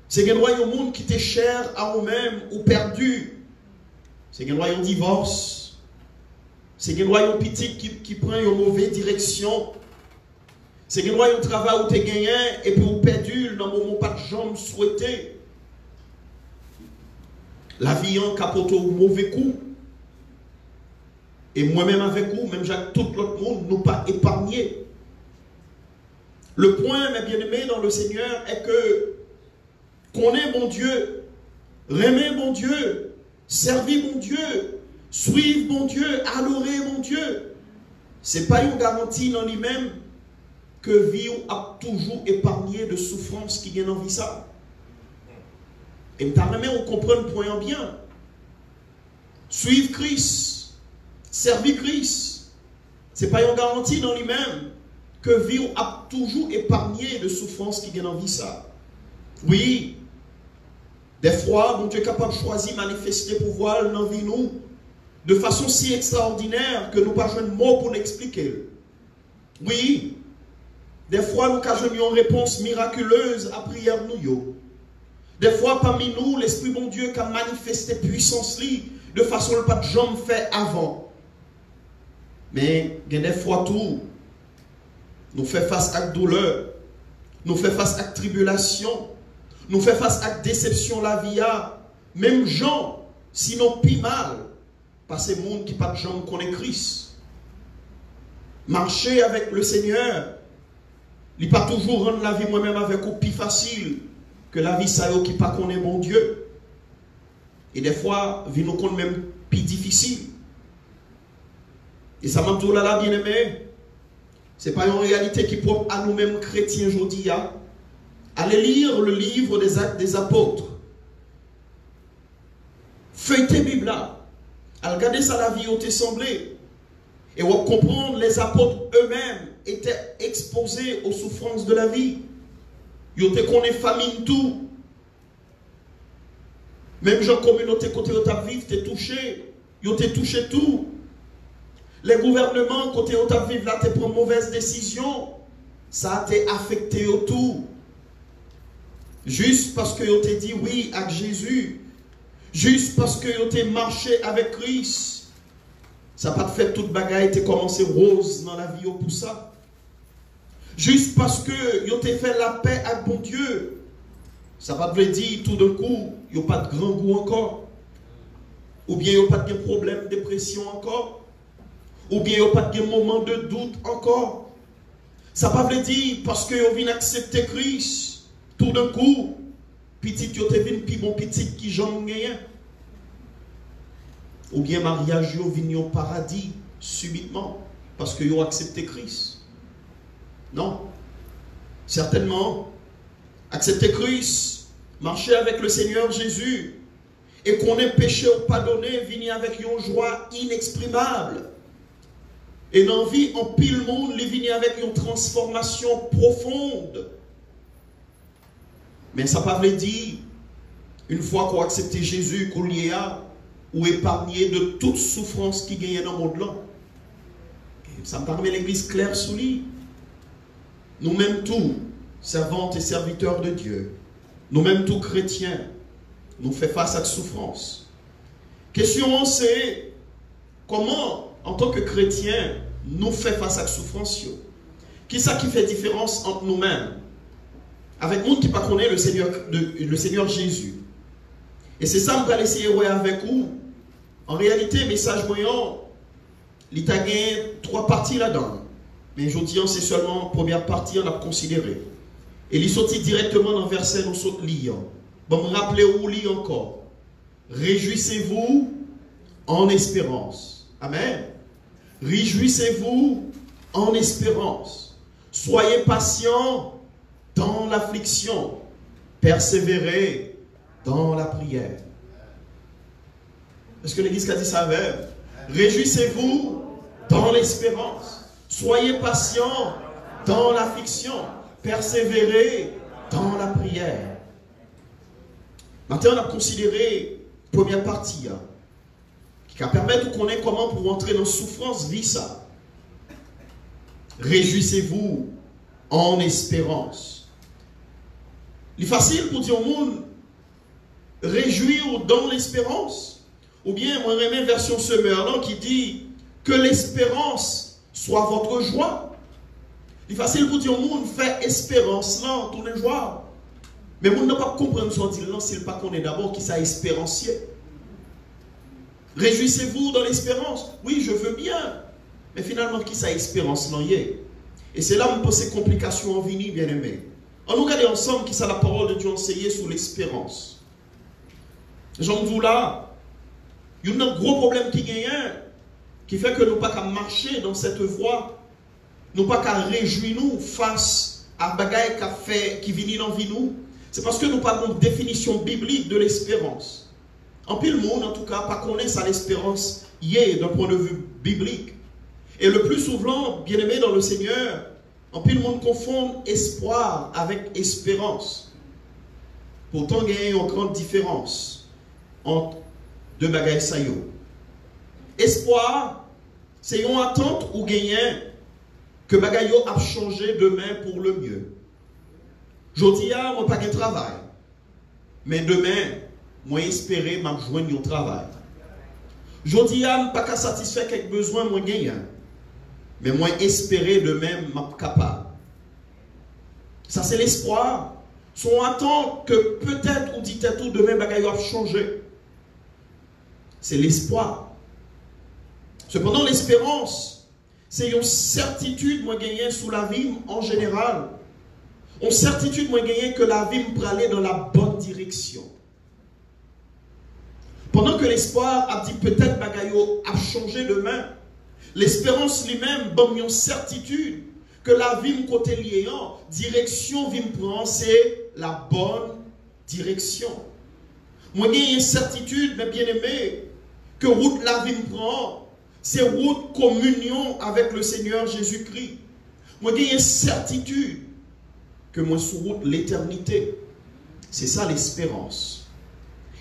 Speaker 5: C'est qu'il y a un monde qui t'est cher à vous-même ou perdu. C'est qu'il y a un divorce. C'est qu'il y a un petit qui prend une mauvaise direction. C'est qu'il y a un travail où tu es gagné et puis vous perdu dans le moment où pas de jambes souhaitées. La vie en capote au mauvais coup. Et moi-même avec vous, même Jacques, tout l'autre monde, nous pas épargnés. Le point, mes bien-aimés, dans le Seigneur, est que qu'on ait mon Dieu, remet mon Dieu, servir mon Dieu, suivre mon Dieu, adorer mon Dieu. Ce n'est pas une garantie dans lui-même que vie a toujours épargné de souffrances qui viennent en vie ça. Et on comprend le point bien. Suivre Christ. Servir Christ, ce n'est pas une garantie dans lui-même que vie a toujours épargné de souffrances qui viennent en vie ça. Oui, des fois, bon Dieu est capable de choisir, manifester pouvoir dans la vie nous de façon si extraordinaire que nous n'avons pas de mots pour l'expliquer. Oui, des fois, nous avons une réponse miraculeuse à prière nous. Des fois, parmi nous, l'Esprit bon Dieu qui a manifesté puissance de façon que pas de jambes fait avant. Mais, des fois, tout, nous fait face à la douleur, nous fait face à la tribulation, nous fait face à la déception, la vie a, même gens, sinon pis mal, parce que ces monde qui pas de gens connaissent Christ. Marcher avec le Seigneur, il pas toujours rendre la vie moi-même avec vous plus facile que la vie ça qui pas connaît mon Dieu. Et des fois, vie nous connaît même plus difficile. Et ça m'a dit là, bien aimé, ce n'est pas une réalité qui est propre à nous-mêmes chrétiens aujourd'hui. Allez lire le livre des Actes des Apôtres. Feuilletez la Bible là. Allez regarder ça la vie où t'es semblé. Et on va comprendre les apôtres eux-mêmes étaient exposés aux souffrances de la vie. Ils ont connu famine tout. Même gens communauté côté où tu vivre, t'es touché. Ils ont touché tout. Les gouvernements, côté où tu vivre là, tu prends mauvaise décision, ça a été affecté au tout. Juste parce que tu dit oui à Jésus, juste parce que tu marché avec Christ, Ça n'a pas fait toute bagaille était commencé rose dans la vie pour ça. Juste parce que vous avez fait la paix avec bon Dieu. Ça ne veut pas dire tout d'un coup, il n'y a pas de grand goût encore. Ou bien il n'y a pas de problème de dépression encore. Ou bien il n'y a pas de moment de doute encore. Ça ne veut pas dire parce que vous venez accepter Christ, tout d'un coup, petit vous avez vu puis bon petit qui j'en gagne. Ou bien mariage vous venez au paradis subitement parce que vous avez accepté Christ. Non. Certainement, accepter Christ, marcher avec le Seigneur Jésus, et qu'on ait péché ou pardonné, venir avec une joie inexprimable. Et dans la vie, en pile monde, il vient avec une transformation profonde. Mais ça ne veut pas dire, une fois qu'on a accepté Jésus, qu'on y a, ou épargné de toute souffrance qui gagne dans le monde là. Ça me permet l'église claire sous lui. Nous-mêmes tous, servantes et serviteurs de Dieu, nous-mêmes tous chrétiens, nous faisons face à la souffrance. Question c'est, comment, en tant que chrétiens, nous faisons face à la souffrance? Qui est-ce qui fait différence entre nous-mêmes? Avec le monde qui ne connaît le Seigneur Jésus. Et c'est ça que je vais essayer de voir avec vous. En réalité, le message moyen, il y a 3 parties là-dedans. Mais aujourd'hui, c'est seulement la première partie qu'on a considérée. Et il est sorti directement dans le verset nous sommes liés. Bon, me rappelez où lit encore. Réjouissez-vous en espérance. Amen. Réjouissez-vous en espérance. Soyez patients dans l'affliction. Persévérez dans la prière. Est-ce que l'Église a dit ça avec? Réjouissez-vous dans l'espérance. Soyez patients dans l'affliction. Persévérez dans la prière. Maintenant, on a considéré la première partie qui va permettre de connaître comment pour entrer dans la souffrance, vit ça. Réjouissez-vous en espérance. Il est facile pour dire au monde réjouir dans l'espérance. Ou bien, moi, j'aime une version Semeur qui dit que l'espérance soit votre joie. Il est facile pour dire au monde fait espérance là, tous les jours. Mais le monde n'a pas comprendre son dit non, s'il pas qu'on est d'abord qui ça espérancier. Réjouissez-vous dans l'espérance. Oui, je veux bien. Mais finalement, qui ça espérance là y est. Et c'est là où on pose ces complications en vini, bien aimé. On nous regarde ensemble qui ça la parole de Dieu enseignée sur l'espérance. Jean vous là, il y a un gros problème qui gagne, qui fait que nous pas qu'à marcher dans cette voie, nous pas qu'à réjouir nous face à bagaille qui vient dans la vie nous. C'est parce que nous pas une définition biblique de l'espérance. En pile monde, en tout cas, pas connaît ça l'espérance y d'un point de vue biblique. Et le plus souvent, bien aimé dans le Seigneur, en pile monde confond espoir avec espérance. Pourtant, il y a une grande différence entre deux bagailles saillots. Espoir, c'est une attente ou gagner que bagaille a changé demain pour le mieux. Jodi a, moi pas de travail. Mais demain, moi espérer m'a joindre au travail. Jodi a, pas qu'à satisfaire quelques besoins moi gagnant. Mais moi espérer demain m'a capable. Ça c'est l'espoir. Son attente que peut-être ou dit tout demain bagaille a changé. C'est l'espoir. Cependant l'espérance, c'est une certitude moi gagner sous la vie en général. Une certitude moi gagner que la vie me peut aller dans la bonne direction. Pendant que l'espoir a dit peut-être bagayo a changé demain, l'espérance lui-même donne une certitude que la vie me côté liant, direction vie me prend, c'est la bonne direction. Moi j'ai une certitude, mais bien aimé, que route la vie me prend, c'est route communion avec le Seigneur Jésus-Christ. Moi j'ai une certitude que moi sous route l'éternité. C'est ça l'espérance.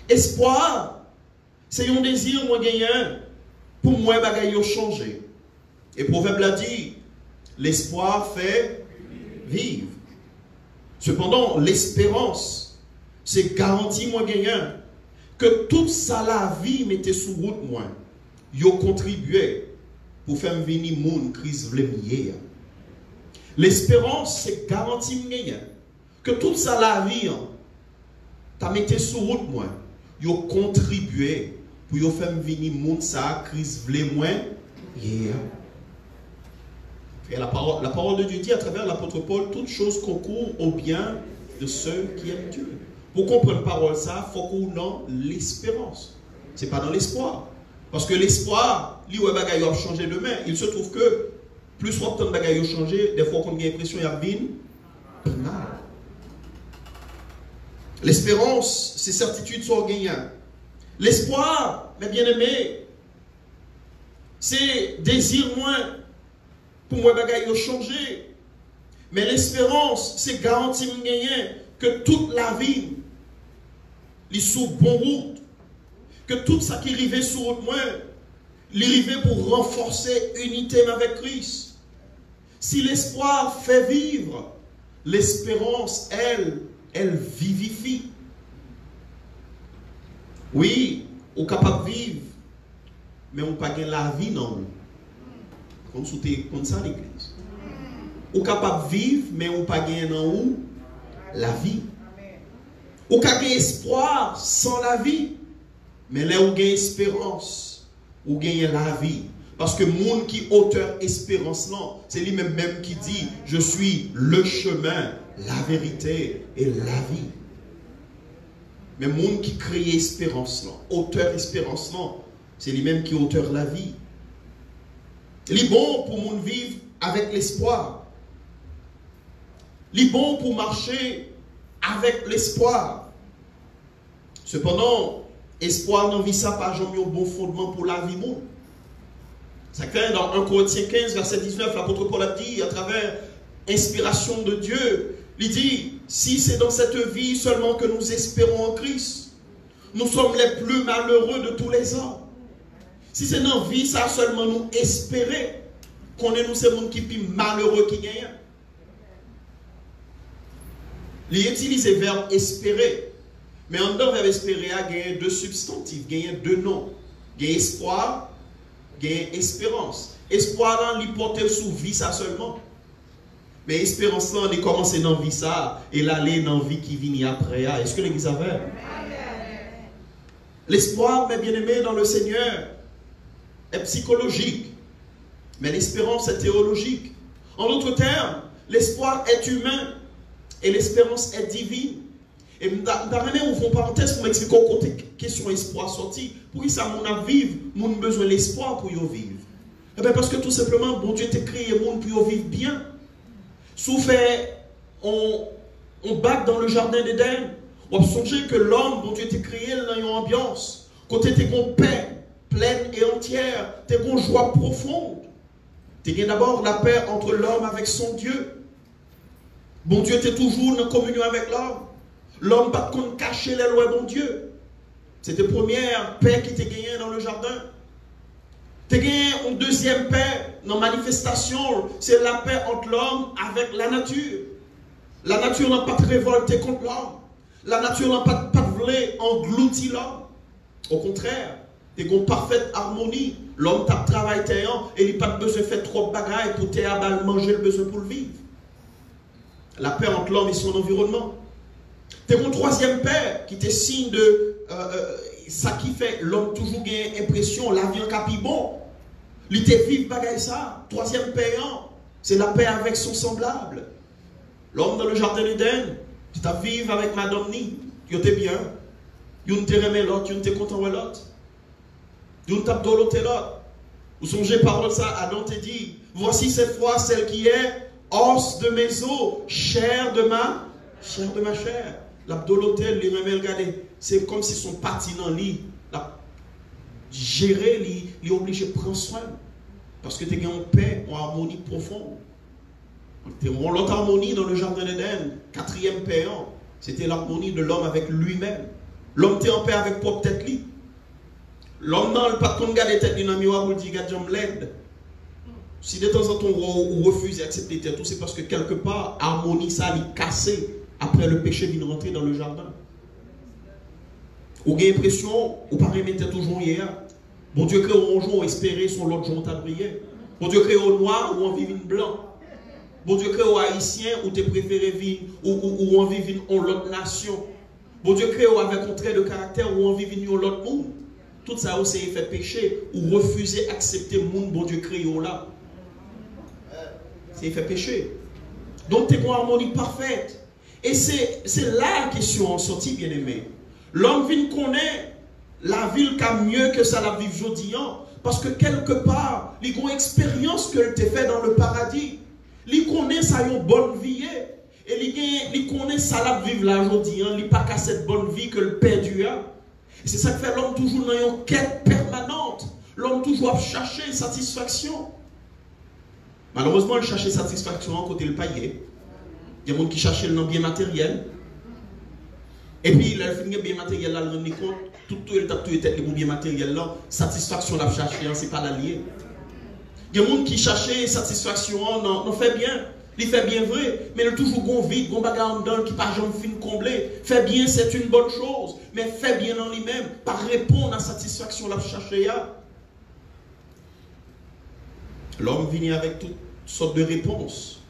Speaker 5: Espoir, c'est un désir moi gagnant pour moi bagaille changer. Et Proverbe l'a dit, l'espoir fait vivre. Cependant, l'espérance, c'est garanti moi gagnant que toute ça la vie mettait sous route moi. Yo contribué pour faire venir mon crise vlémier. L'espérance, c'est garantie que toute ça la vie, tu as mis sur route, moi, tu as contribué pour faire venir mon ça crise vlémier. Et la parole de Dieu dit à travers l'apôtre Paul, toutes choses concourent au bien de ceux qui aiment Dieu. Pour comprendre la parole, ça, il faut qu'on ait dans l'espérance. Ce n'est pas dans l'espoir. Parce que l'espoir, lui, ouais, bagaille a changé demain. Il se trouve que plus on a de bagaille a changé, des fois on a l'impression qu'il y a mal. L'espérance, c'est certitude sur gagnant. L'espoir, mes bien-aimés, c'est désir moins pour moi bagaille a changé. Mais l'espérance, c'est garantie que toute la vie, il est sous bon route. Que tout ça qui arrivait sur route moi, il arrivait pour renforcer l'unité avec Christ. Si l'espoir fait vivre, l'espérance, elle vivifie. Oui, on est capable de vivre, mais on n'a pas la vie non. Comme ça l'église. On est capable de vivre, mais on n'a pas la vie. On a espoir sans la vie. Mais là, on a espérance. On gagne la vie. Parce que le monde qui auteur espérance, non, c'est lui-même qui dit, je suis le chemin, la vérité et la vie. Mais le monde qui crée espérance, non, auteur espérance, non, c'est lui-même qui auteur la vie. Il est bon pour monde vivre avec l'espoir. Il est bon pour marcher avec l'espoir. Cependant, espoir n'en vit ça pas jamais au bon fondement pour la vie monde. Ça crée dans 1 Corinthiens 15, verset 19, l'apôtre Paul a dit à travers inspiration de Dieu, il dit, si c'est dans cette vie seulement que nous espérons en Christ, nous sommes les plus malheureux de tous les hommes. Si c'est dans la vie, ça seulement nous espérer, qu'on est nous ces gens qui sont plus malheureux qui gagnent. Il utilise le verbe espérer. Mais en dedans, le verbe espérer a gagné deux substantifs, gagné deux noms. Gagné espoir, gagné espérance. Espoir, il porte sous vie ça seulement. Mais espérance, on est commencé dans vie ça, et l'aller dans vie qui vient après. Est-ce que l'église avait? L'espoir, mes bien-aimés, dans le Seigneur, est psychologique. Mais l'espérance est théologique. En d'autres termes, l'espoir est humain et l'espérance est divine. Et d'arriver ouvre une parenthèse pour m'expliquer au côté question espoir sorti. Pour qui ça mon a vivre, mon besoin l'espoir pour y vivre. Eh bien parce que tout simplement, bon Dieu t'a créé monde pour y vivre bien. Sauf on bac dans le jardin d'Éden. On a songé que l'homme, bon Dieu t'a créé dans une ambiance. Côté t'es qu'on paix pleine et entière, t'es qu'on joie profonde. T'es d'abord la paix entre l'homme avec son Dieu. Bon Dieu t'es toujours en communion avec l'homme. L'homme pas de cacher les lois de bon Dieu. C'était la première paix qui t'est gagnée dans le jardin. T'es gagné une deuxième paix dans la manifestation. C'est la paix entre l'homme avec la nature. La nature n'a pas de révolté contre l'homme. La nature n'a pas de voler engloutir l'homme. Au contraire, t'es une parfaite harmonie. L'homme tape travail et il n'a pas besoin de faire trop de bagailles pour te manger le besoin pour le vivre. La paix entre l'homme et son environnement. C'est mon troisième paix qui te signe de ça qui fait l'homme toujours gagne impression, la vie en capi bon. Il te vive bagaille ça. Troisième paix, c'est la paix avec son semblable. L'homme dans le jardin d'Éden, tu t'as vivre avec madame Ni, tu étais bien. Tu ne te remets l'autre, tu ne t'es content de l'autre. Tu ne t'as pas l'autre l'autre. Vous songez parole ça, Adam te dit, voici cette fois celle qui est os de mes os, chair de ma chair. L'abdolotel, les remèdes, regardez, c'est comme si son parti dans lui, gérer, il est obligé de prendre soin. Parce que tu es en paix, en harmonie profonde. L'autre harmonie dans le jardin d'Éden, quatrième paix, c'était l'harmonie de l'homme avec lui-même. L'homme était en paix avec propre tête lui. L'homme n'a pas de garder tête dans le miroir pour dire, regarde, j'aime l'aide. Si de temps en temps on refuse d'accepter tête, c'est parce que quelque part, harmonie, ça, il est cassé. Après le péché vient rentrer dans le jardin. Ou avez l'impression, ou pareil, mettez toujours hier. Bon Dieu crée un jour, espérer sur l'autre jour, t'as brillé. Bon Dieu crée au noir ou on vit blanc. Bon Dieu crée au haïtien ou tu préféré vivre ou on vit en l'autre nation. Bon Dieu crée avec un trait de caractère ou on vit en l'autre monde. Tout ça c'est fait péché ou refuser accepter le monde bon Dieu crée là. C'est fait péché. Donc tu es en harmonie parfaite. Et c'est là la question en sortie, bien aimé. L'homme vient connaître la ville qui a mieux que ça la vive aujourd'hui. Parce que quelque part, il y a une expérience que tu fait dans le paradis. Il connaît ça une bonne vie. Et il connaît ça la vive là aujourd'hui. Il n'y a pas qu'à cette bonne vie que le perdu a. C'est ça qui fait l'homme toujours dans une quête permanente. L'homme toujours chercher satisfaction. Malheureusement, il cherche satisfaction à côté le paillet. Il y a des gens qui cherchent le bien matériel. Et puis, il a fini bien matériel là, il rend compte, tout le temps, tout le bien matériel là, satisfaction la chercher, c'est pas la liée. Il y a des gens qui cherchent satisfaction, non, fait bien. Il fait bien vrai, mais il a toujours bon vide, bon bagarre en dedans qui pas jamais fin combler. Fait bien, c'est une bonne chose, mais fait bien en lui-même, pas répondre à satisfaction la chercher. L'homme vient avec toutes sortes de réponses.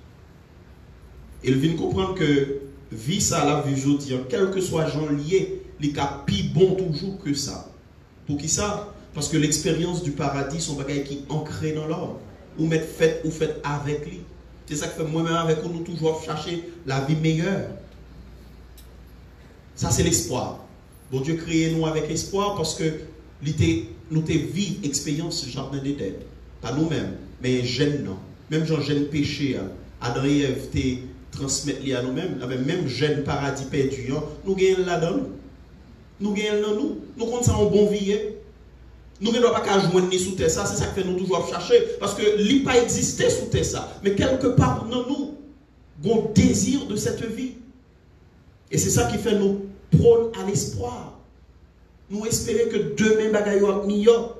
Speaker 5: Il vient comprendre que vie ça la vie aujourd'hui, quel que soit gens liés, les cas plus bon toujours que ça. Pour qui ça? Parce que l'expérience du paradis sont des bagages qui ancrés dans l'homme. Ou mettre fait ou fait avec lui. C'est ça que fait moi-même avec nous toujours chercher la vie meilleure. Ça c'est l'espoir. Bon Dieu crée nous avec espoir parce que nous te vivre expérience jardin d'Éden. Pas nous-mêmes, mais jeunes non. Même gens jeunes péchés, Adam et Ève te transmettre à nous-mêmes, même jeunes paradis perdu, nous gagnons là-dedans. Nous gagnons dans nous. Nous comptons ça en bon vie. Nous ne devons pas qu'à joindre ni sous terre ça, c'est ça que fait nous toujours chercher. Parce que il n'a pas existé sous terre ça. Mais quelque part dans nous, avons désir de cette vie. Et c'est ça qui fait nous prôner à l'espoir. Nous espérer que demain bagaille va meilleur.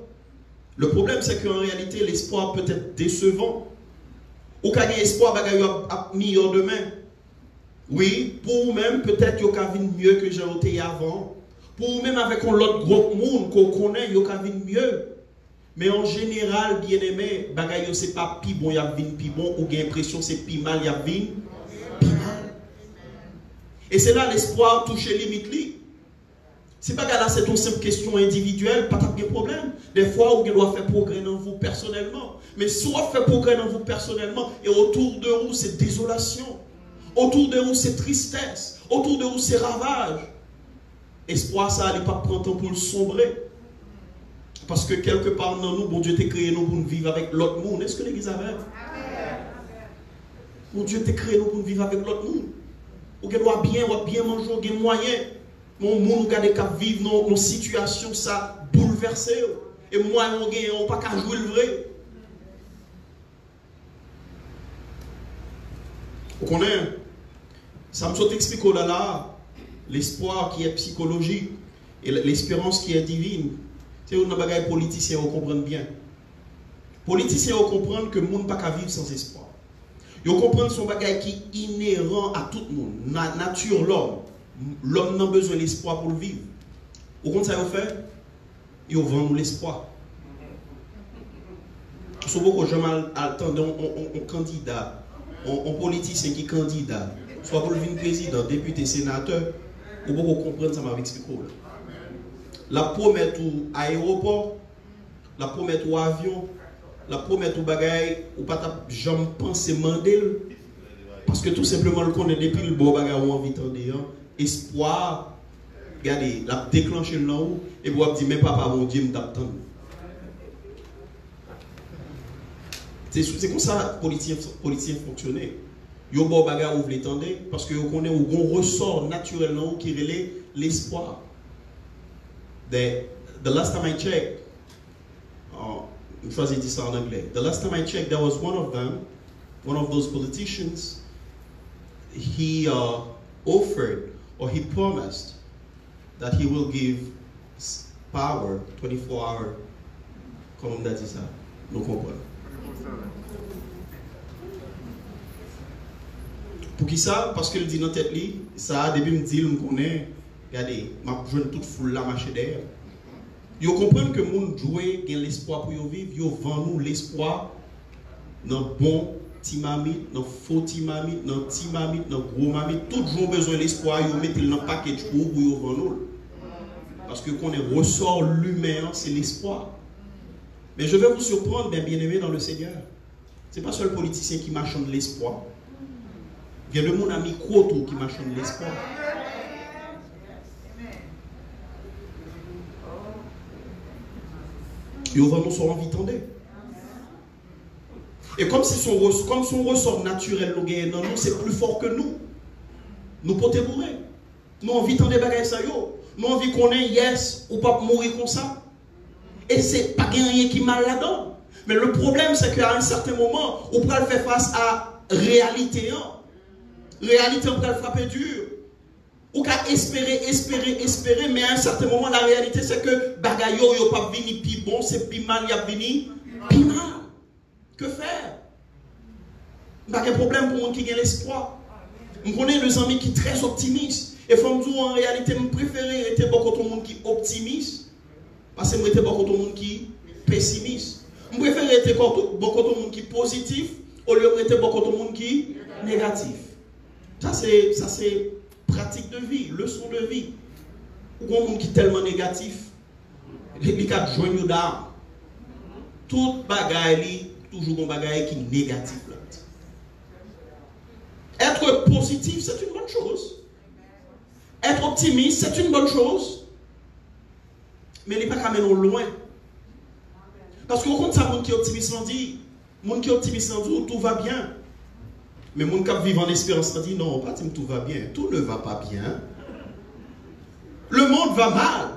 Speaker 5: Le problème c'est qu'en réalité l'espoir peut être décevant. Ou qu'il y a espoir bagaille va meilleur demain. Oui, pour vous-même peut-être qu'il y a mieux que j'ai été avant. Pour vous-même avec l'autre gros monde qu'on connaît, il y a mieux. Mais en général, bien aimé, bagaille c'est pas pi bon, il y a pi bon, ou bien l'impression c'est pi mal, il y a pi mal. Et c'est là l'espoir toucher limite li. C'est pas que là c'est une simple question individuelle, pas de problème. Des fois, vous devez faire progrès dans vous personnellement. Mais si vous faites progrès dans vous personnellement, et autour de vous c'est désolation, autour de vous c'est tristesse, autour de vous c'est ravage. Espoir, ça n'est pas prendre temps pour le sombrer. Parce que quelque part dans nous, bon Dieu t'a créé nous pour nous vivre avec l'autre monde. Est-ce que l'église a vrai? Bon Dieu t'a créé nous pour nous vivre avec l'autre monde. On doit bien manger, on a moyen. Mon monde, on doit vivre dans nos situations, ça bouleversé. Et moi, on n'a pas qu'à jouer le vrai. Vous connaissez? Ça me saute expliquer là. L'espoir qui est psychologique et l'espérance qui est divine. C'est une bagaille politicien, on comprend bien. Politiciens, on comprend que le monde n'a pas qu'à vivre sans espoir. Ils comprennent son bagaille qui est inhérent à tout le monde. Nature, l'homme. L'homme n'a besoin d'espoir pour le vivre. Au contraire, ça fait, ils vendent nous l'espoir. Sur beaucoup de gens attendent un candidat, un politicien qui est candidat, soit pour le venir président, député, sénateur. Vous pouvez comprendre ça m'a expliqué. La promesse au aéroport, la promesse au avion, la promesse au bagaille, ou pas jamais penser mandel. Parce que tout simplement, le connaît depuis le bon bagaille ou envie de espoir, regardez, la déclencher le nom, et vous avez dit, mais papa, mon Dieu, m'attend. C'est comme ça que les politiciens fonctionnent. Yo bon bagarre ou l'étendez parce que vous connaissez ou on ressort naturellement qui relève l'espoir. The last time I checked, je choisis dit ça en anglais. The last time I checked, there was one of them, one of those politicians. He offered or he promised that he will give power 24 hours. Comment on dit ça? Nous comprenons. Pour qui ça? Parce qu'il dit dans tête li, ça depuis me dit me connaît, regardez, m'a jeune toute foule là marcher derrière. Yo comprendre que monde jouer gain l'espoir pour yo vivre, yo vend nous l'espoir dans bon timamite, dans faux timamite, dans timamite, dans gros mamite, toujours besoin l'espoir, vous mettez dans le package pour vous vendre. Parce que quand on ressort l'humain, c'est l'espoir. Mais je vais vous surprendre, bien-aimés dans le Seigneur. Ce n'est pas seul politicien qui marchande l'espoir. Il y a le monde à micro qui marchande l'espoir. Et on va nous sur envie tendez. Et comme son ressort naturel nous, c'est plus fort que nous. Nous pouvons bourrer. Nous envie tendre des bagages ça yo. Nous envie qu'on ait yes ou pas mourir comme ça. Et c'est pas rien qui mal là-dedans. Mais le problème c'est qu'à un certain moment, on peut faire face à réalité. Réalité on peut le frapper dur. Ou qu'à espérer, mais à un certain moment, la réalité, c'est que bagaille yo pas vini pi bon, c'est pi mal, y a vini pi mal. Que faire? Pas de problème pour moi qui a l'espoir. Je connais des amis qui sont très optimistes. Et faut me dire, en réalité, je préfère être beaucoup de monde qui est optimiste, parce que je suis beaucoup de monde qui est pessimiste. Je préfère être beaucoup de monde qui est positif, au lieu d'être beaucoup de monde qui est négatif. Ça, c'est pratique de vie, leçon de vie. Ou un monde qui est tellement négatif, il a joint d'armes. Tout bagaille, toujours un bagaille qui est négatif. Être positif, c'est une bonne chose. Être optimiste, c'est une bonne chose. Mais il n'est pas qu'à mener loin. Parce qu'au compte, ça, le monde qui est optimiste, tout va bien. Mais mon cap vivant en espérance dit non, pas tout va bien, tout ne va pas bien. Le monde va mal.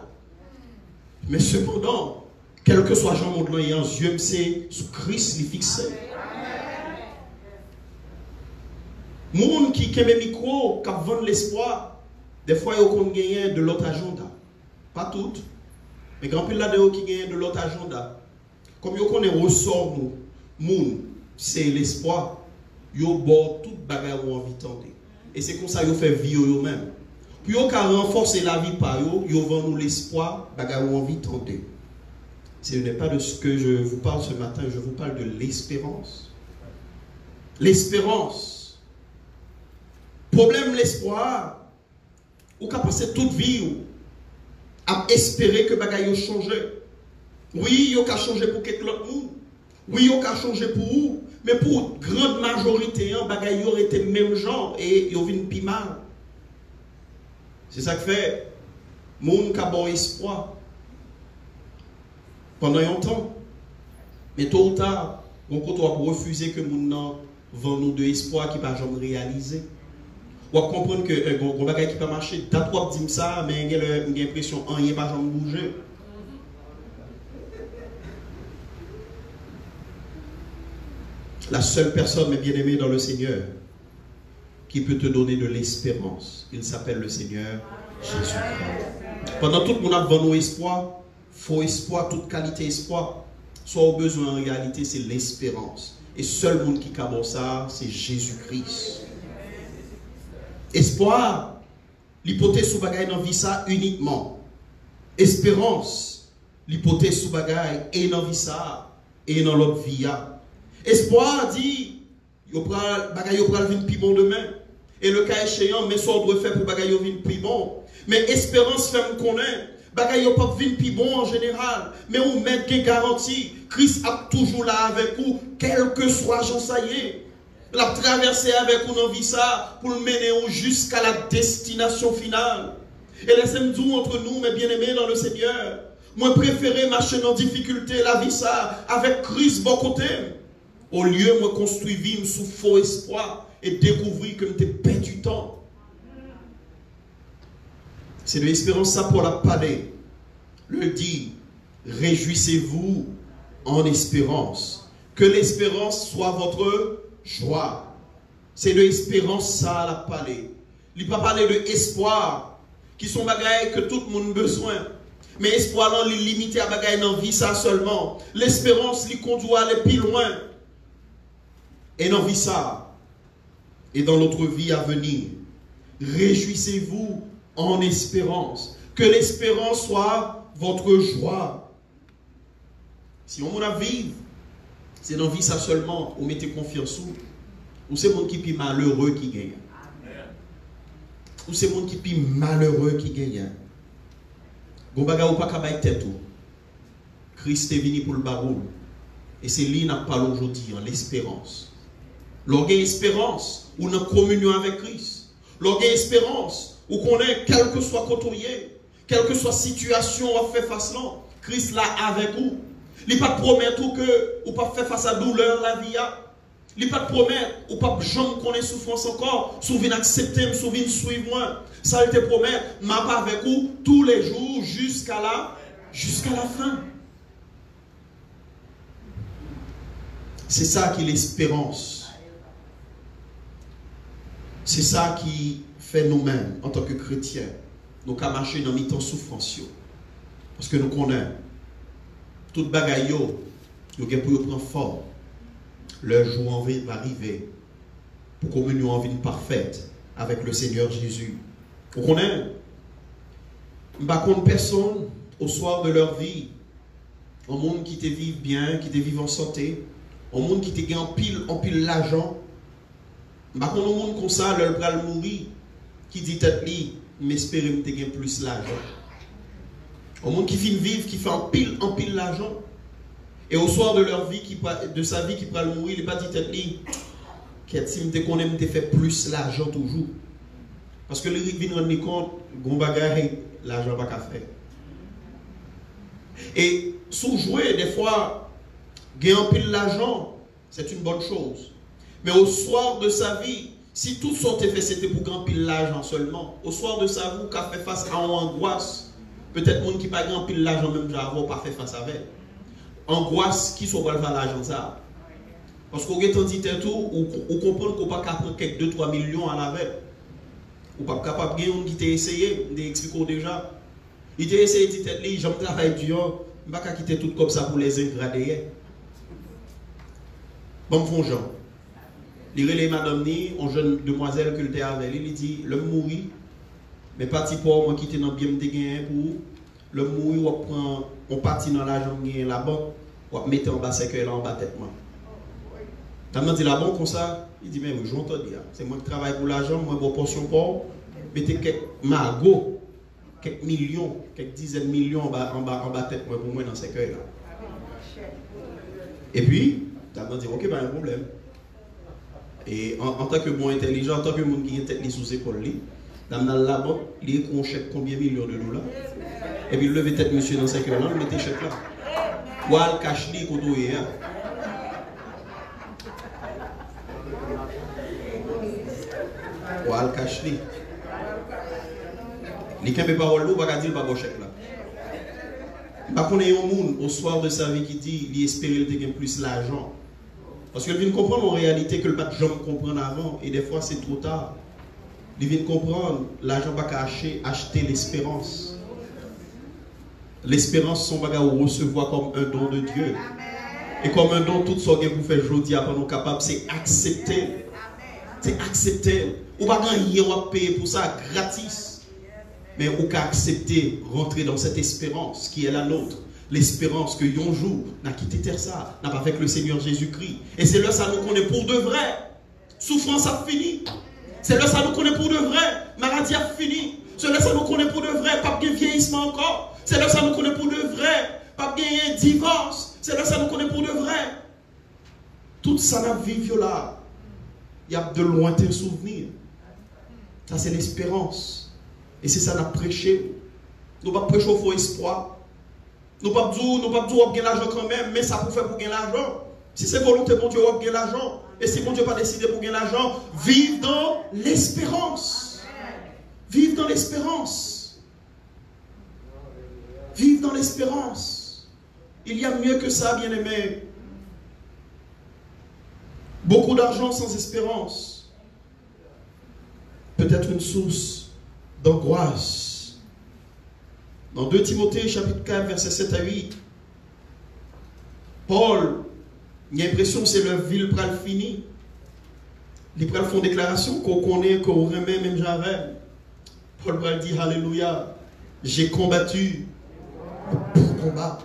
Speaker 5: Mais cependant, quel que soit Jean monde là, Dieu c'est sous Christ les fixé. Monde qui aime le micro, qui vend l'espoir, des fois ils ont gagné de l'autre agenda. Pas toutes, mais grand pile là-dedans qui gagne de l'autre agenda. Comme ils connaissent ressort nous, monde, c'est l'espoir. Yo bord toute bagarre ou envie tenter. Et c'est comme ça yo fait vie yo même. Puis yo ka renforcer la vie par yo vend nous l'espoir bagarre ou envie tenter. Ce n'est pas de ce que je vous parle ce matin, je vous parle de l'espérance. L'espérance. Problème l'espoir. Ou ka passer toute vie à espérer que bagarre yo change. Oui, yo ka changer pour quelque autre monde. Oui, yo ka changer pour vous. Mais pour une grande majorité, les bagages aurait été le même genre et ils viennent plus mal. C'est ça que fait les gens qui ont bon espoir pendant longtemps. Mais tôt ou tard, on peut refuser que les gens vendent nous de espoir qui ne va jamais réaliser. On va comprendre que les bagages qui ne va pas marcher, d'après dire ça, mais j'ai l'impression que rien ne va jamais bouger. La seule personne, mes bien-aimés dans le Seigneur, qui peut te donner de l'espérance, il s'appelle le Seigneur Jésus-Christ. Pendant tout le monde a besoin d'espoir, faux espoir, toute qualité espoir, soit au besoin en réalité, c'est l'espérance. Et seul monde qui a ça, c'est Jésus-Christ. Espoir, l'hypothèse sous bagaille dans vie ça uniquement. Espérance, l'hypothèse sous bagaille et dans vie ça et dans l'autre vie. Espoir dit, yo pral vin pi bon demain. Et le cas échéant, mais soit on doit faire pour bagay yo vin pi bon. Mais espérance fait me connaît. Bagay yo pas vin pi bon en général. Mais on met une garantie. Christ a toujours là avec vous, quel que soit j'en ça y est. Il a traversé avec vous dans vie ça pour le mener jusqu'à la destination finale. Et laissez-moi dire entre nous, mes bien-aimés dans le Seigneur, moi préféré marcher dans difficulté, la vie ça, avec Christ bon côté. Au lieu de me construire vie sous faux espoir et découvrir que je perds du temps. C'est de l'espérance ça pour la parler. Le dit, réjouissez-vous en espérance. Que l'espérance soit votre joie. C'est de l'espérance ça la parler. Il ne pas parler de espoir, qui sont bagailles que tout le monde a besoin. Mais espoir, là, il est limité à bagailles dans la vie ça seulement. L'espérance, il conduit à aller plus loin. Et dans vie ça, et dans notre vie à venir, réjouissez-vous en espérance. Que l'espérance soit votre joie. Si on a vivre, C'est dans la vie ça seulement, vous mettez confiance ou c'est monde qui est malheureux qui gagne. Ou c'est monde qui est malheureux qui gagne. Vous ne pouvez pas faire tête. Christ est venu pour le baroul. Et c'est lui qui parle aujourd'hui, l'espérance. L'orgueil espérance, ou dans communion avec Christ. L'orgueil espérance, où qu'on est, quel que soit côté, quelle que soit situation on fait face là, Christ là avec vous. Il ne pas de promettre que vous pas faire face à la douleur la vie. Il ne pas de promettre ou pas jamais qu'on ait souffrance encore. Souvent accepter, souvent suivre moi. Ça il te promet, m'a pas avec vous tous les jours jusqu'à la fin. C'est ça qui est l'espérance. C'est ça qui fait nous-mêmes, en tant que chrétiens, nous qu'à marcher dans mi-temps souffrance. Parce que nous connaissons, toute bagaille, nous avons pour prendre forme. Le jour va arriver pour communion en vie parfaite avec le Seigneur Jésus. Vous connaissez? Par contre, personne, au soir de leur vie, un monde qui te vive bien, qui te vive en santé, un monde qui te gagne en pile l'argent, par contre, un monde comme ça, leur bras mourir, qui dit tête li, m'espère que te gagne plus l'argent. Un monde qui finit vivre, qui fait en pile l'argent. Et au soir de leur vie, de sa vie qui peut mourir, il n'est pas dit tête li, si me qu'on aime te fait plus l'argent toujours. Parce que les riches viennent rendre compte, gon bagay, l'argent pas qu'à faire. Et sous jouer, des fois, gagner pile l'argent, c'est une bonne chose. Mais au soir de sa vie, si tout ce qu'on fait, c'était pour gagner pile l'argent seulement, au soir de sa vie, qu'a fait face à une angoisse, peut-être monde qui pas gagné pile l'argent même déjà pas fait face avec. Angoisse qui soit pas l'argent ça. Parce qu'on est en dit tout, ou comprendre qu'on pas capable quelques 2-3 millions à la veille. Ou pas capable de gagner qui t'a essayé, d'expliquer déjà. Il t'a essayé de dire, j'aime travailler dur, je ne vais pas quitter tout comme ça pour les ingradés. Bon, font Jean. Il relève madame ni, une jeune demoiselle que le avec lui, il dit, le mourir, mais parti pour moi quitter dans bien me gagner pour le mourir, on prend, on partit dans l'argent là-bas, on mettre en bas cercueil là en bas tête moi. T'as dit la banque comme ça, il dit mais oui, j'entends dire, c'est moi qui travaille pour l'argent, moi pour portion pour mettez quelques margots, quelques millions, quelques dizaines de millions en bas tête moi pour moi dans cercueil là. Et puis, t'as dit OK, pas un problème. Et en tant que bon intelligent, en tant que monde qui a tête sous épaule, dans la banque, il y a un chèque combien de millions de dollars. Et puis il levait tête monsieur dans cercueil là, il mettait chèque là. Ou al cache li koto ye. Ou al cache li. Li kembe parole ou pas dire pas chèque là. Par contre, il y a un monde au soir de sa vie qui dit il espère qu'il gagne plus l'argent. Parce qu'il vient comprendre en réalité que le pas de gens comprendre avant et des fois c'est trop tard. Il vient comprendre l'argent pas qu'à acheter l'espérance. L'espérance son bagage ou recevoir comme un don de Dieu. Et comme un don, tout ce que vous faites aujourd'hui après nous capables, c'est accepter. C'est accepter. Ou pas gagner ou payer pour ça gratis. Mais ou qu'à accepter, rentrer dans cette espérance qui est la nôtre. L'espérance que un jour, n'a quitté terre ça, n'a pas avec le Seigneur Jésus-Christ. Et c'est là ça nous connaît pour de vrai. Souffrance a fini. C'est là ça nous connaît pour de vrai. Maladie a fini. C'est là ça nous connaît pour de vrai. Pas de vieillissement encore. C'est là ça nous connaît pour de vrai. Pas de divorce. C'est là ça nous connaît pour de vrai. Tout ça n'a vécu là. Il y a de lointains souvenirs. Ça c'est l'espérance. Et c'est ça qu'on a prêché. Nous ne pas prêcher au faux espoir. Nous ne pas dire qu'on a l'argent quand même, mais ça pour faire pour gagner l'argent. Si c'est volonté de Dieu, on va gagner l'argent. Et si mon Dieu n'a pas décidé pour gagner l'argent, vive dans l'espérance. Vive dans l'espérance. Vive dans l'espérance. Il y a mieux que ça, bien-aimé. Beaucoup d'argent sans espérance peut être une source d'angoisse. Dans 2 Timothée chapitre 4 verset 7 à 8, Paul, il a l'impression que c'est le ville pral fini. Il pral font déclaration qu'on connaît, qu'on remet même j'avais. Paul pral dit alléluia, j'ai combattu le bon combat.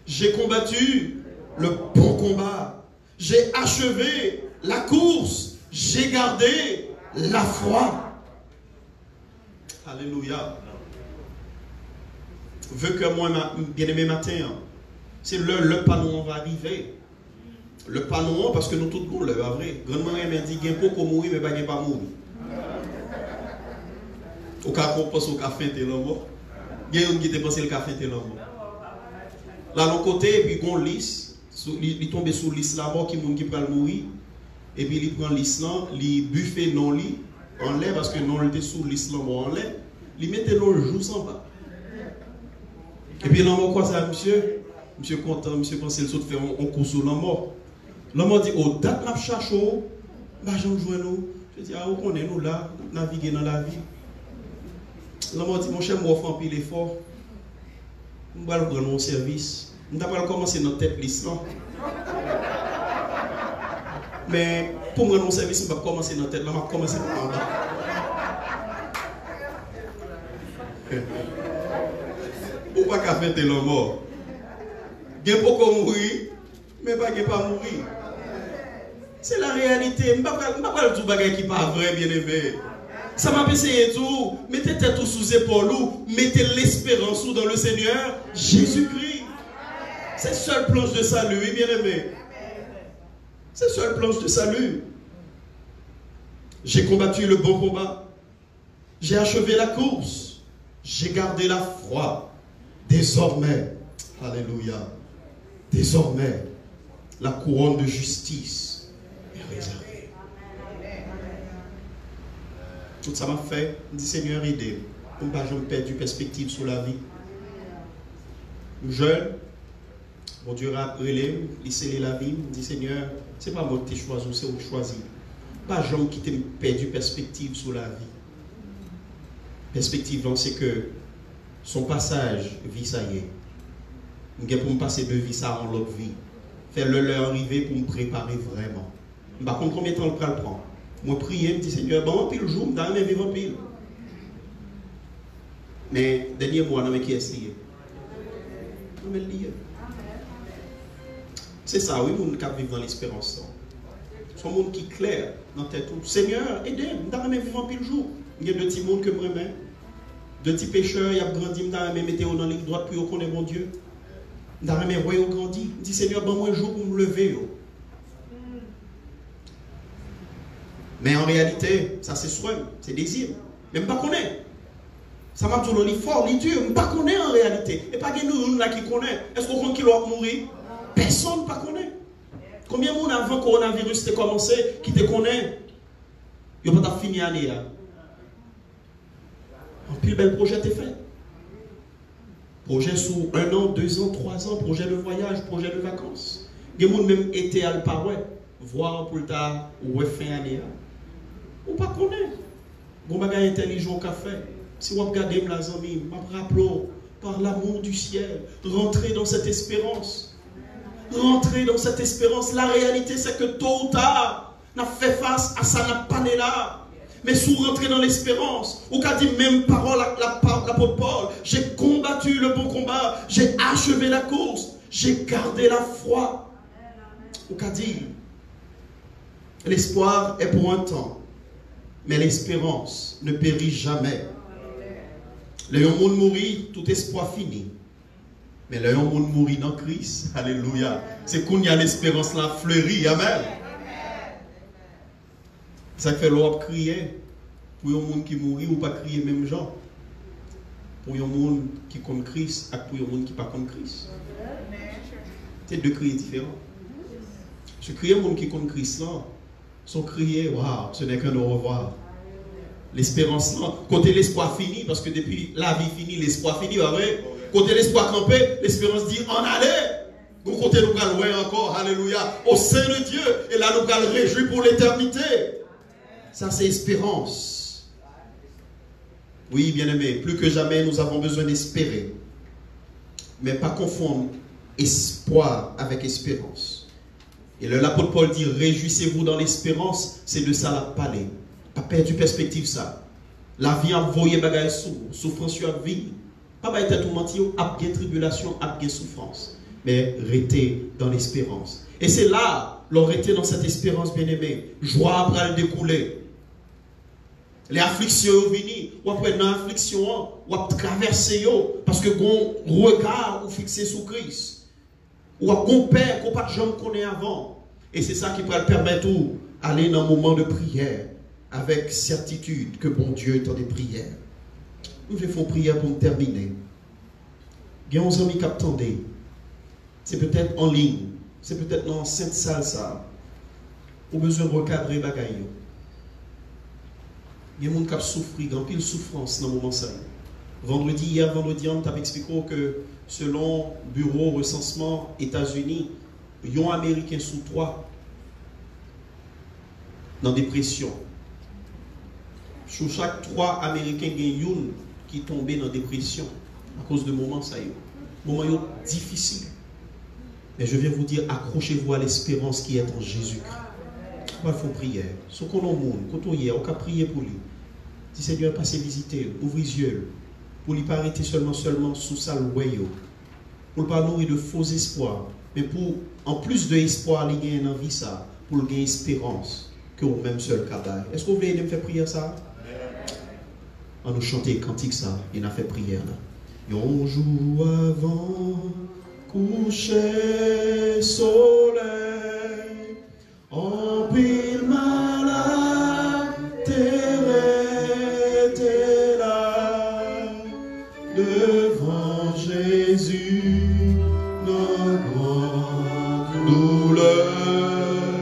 Speaker 5: J'ai combattu le bon combat. J'ai achevé la course. J'ai gardé la foi. Alléluia. Veux que moi, bien-aimé matin, c'est le panneau va arriver. Le panneau, parce que nous tous nous le vrai. Grand-mère m'a dit, il y a beaucoup mourir, mais il n'y a pas mourir. Au cas où on pense au café, il y a un qui dépense le café, il y a là, l'autre côté, puis on lisse, il tombe sous lisse là-bas, qui peut mourir. Et puis il prend lisse là, il buffet non lit en l'air, parce que non, il était sous lisse là en l'air. Il mettait le jour sans bas. Et puis l'homme quoi ça, monsieur? Monsieur content, monsieur pensait le saut de faire un coup sur l'homme. L'homme dit, oh, date n'a cherché, bah j'en joue nous. Je dis, ah, où qu'on est nous là, naviguer dans la vie. L'homme dit, mon cher, moi, fait un pile effort. On va le prendre au service. On n'a pas commencé notre tête lisse là. Mais pour me rendre au service, on va commencer notre tête là, on va commencer par en bas. Ou pas qu'à faire l'homme mort. Il y a beaucoup mourir, mais pas pas mourir. C'est la réalité. Je ne vais pas dire que qui n'est pas vrai, bien aimé. Ça m'a essayé tout. Mettez tête sous épaule, mettez l'espérance dans le Seigneur Jésus-Christ. C'est le seul planche de salut, bien aimé. C'est le seul planche de salut. J'ai combattu le bon combat. J'ai achevé la course. J'ai gardé la foi. Désormais, alléluia, désormais, la couronne de justice est réservée. Tout ça m'a fait, dit Seigneur, aidez. Comme pas je me perds du perspective sur la vie. Jeune, mon Dieu a relé, il scellé la vie, dit Seigneur, c'est pas moi qui t'ai choisi, c'est moi qui choisi. Pas je qui t'ai perdu perspective sur la vie. Perspective, c'est que son passage, vie, ça y est. Je vais pour me passer de vie, ça en l'autre vie. Faire le leur arriver pour me préparer vraiment. Par contre, combien de temps le prend? Moi, prier, me dit Seigneur, bon, pile jour, je vais vivre en pile. Mais, dernier mois, non, mais qui est lié? Non, mais lié. C'est ça, oui, nous qui vivons dans l'espérance. C'est un monde qui est clair dans ta tête. Seigneur, aidez-moi, je vais vivre en pile jour. Il y a deux petits mondes que je remets. De petits pécheurs, il a grandi, il a mis dans la ligne droite pour qu'on ait mon Dieu. Il a mis grandi. Il dit Seigneur, bon, moi, un jour pour me lever. Mais en réalité, ça c'est soin, c'est désir. Mais je ne sais pas connaître. Ça m'a dit, il est fort, il est dur. Je ne sais pas connaître en réalité. Et pas que nous là qui connaît. Est-ce qu'on connaît qui doit mourir? Personne ne connaît. Combien de monde avant le coronavirus t'est commencé qui te connaît? Il n'y a pas fini l'année là. Un plus bel projet t'est fait. Projet sous 1 an, 2 ans, 3 ans, projet de voyage, projet de vacances. Il y a même été à le parouet, voir pour ta ou fin année. Ou pas connaître. Bon bagage intelligent qu'a fait. Si vous regardez mes amis, rappelons par l'amour du ciel, rentrez dans cette espérance. Rentrez dans cette espérance. La réalité c'est que tôt ou tard, on a fait face à ça, n'a pas né là. Mais si vous rentrez dans l'espérance, ou qu'a dit même parole l'apôtre Paul, j'ai combattu le bon combat, j'ai achevé la course, j'ai gardé la foi. Ou qu'a dit, l'espoir est pour un temps, mais l'espérance ne périt jamais. Le monde mourit, tout espoir fini. Mais le monde mourit dans Christ. Alléluia. C'est qu'on y a l'espérance là fleurie. Amen. Ça fait l'homme crier pour un monde qui mourit ou pas crier même gens. Pour un monde qui compte Christ et pour un monde qui pas compte Christ. C'est deux cris différents. Je crie un monde qui compte Christ là, son crier, waouh, ce n'est qu'un au revoir. L'espérance là, côté l'espoir fini, parce que depuis la vie finie, l'espoir fini, vrai? Côté l'espoir campé, l'espérance dit en aller. Vous côté nous allons loin encore, alléluia, au sein de Dieu, et là nous allons réjouir pour l'éternité. Ça, c'est espérance. Oui, bien-aimés, plus que jamais, nous avons besoin d'espérer. Mais pas confondre espoir avec espérance. Et l'apôtre Paul dit, réjouissez-vous dans l'espérance, c'est de ça la parler. Pas perdre perspective ça. La vie a envoyé bagaille souffrance sur la vie. Pas être tout mentir, a bien tribulation, a bien souffrance. mais rester dans l'espérance. Et c'est là, l'on rester dans cette espérance, bien-aimé. Joie après le découler. Les afflictions viennent, ou après dans l'affliction, ou après traverser, parce que mon regard ou fixé sur Christ. Ou à mon père qu'on pas de gens connaît avant. Et c'est ça qui peut permettre d'aller dans un moment de prière avec certitude que bon Dieu est dans des prières. Nous faisons prière pour terminer. Il y a 11 amis qui attendent. C'est peut-être en ligne, c'est peut-être dans cette salle ça. Ou besoin de recadrer les bagailles. Il y a des gens qui souffrent, il y a pile souffrance dans le moment ça. Hier vendredi, on t'a expliqué que selon le bureau recensement États-Unis, il y a un Américain sous 3 dans dépression. Sur chaque 3 Américains, il y a un qui tombe dans dépression à cause de moments ça y est. Moments difficiles. Mais je viens vous dire, accrochez-vous à l'espérance qui est en Jésus-Christ. Il faut prier. Ce qu'on a au monde, quand on y est, on peut prier pour lui. Si Seigneur passe visiter, ouvre les yeux, pour lui pas arrêter seulement sous ça le royaume, pour ne pas nourrir de faux espoirs, mais pour, en plus de espoir, il y a une envie ça, pour gagner espérance, que au même seul cadavre. Est-ce que vous voulez me faire prier ça? On nous chanter cantique ça, il a fait prière là. Un jour avant, coucher soleil, en pile malade, t'es là, devant Jésus, nos grandes douleurs,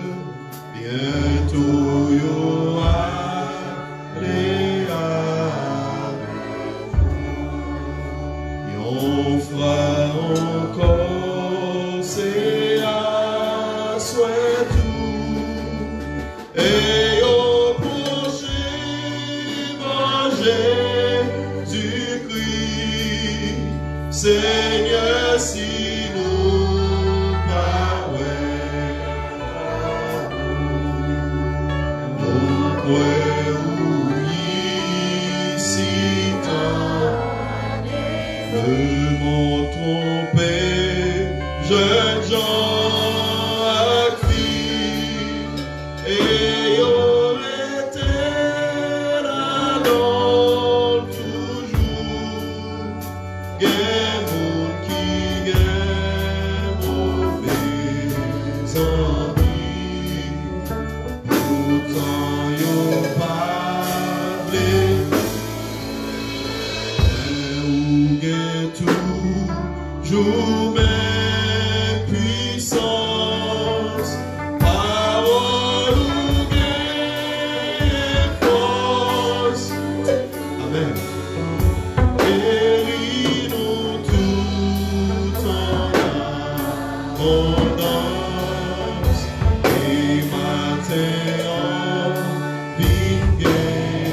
Speaker 5: bientôt yo aller on fera encore c'est à souhait tout et au prochain Jésus-Christ Seigneur si nous pas nous croyons ici ne m'en tromper, jeune gens actifs, et aurait été là dans toujours, gain monde qui gain mauvais amis, pourtant y'ont parlé. Toujours mes puissances, parole ou gain force. Amen. Guéris-nous tout en abondance et matin en vinguer.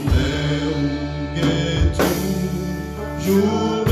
Speaker 5: Mais où gain toujours.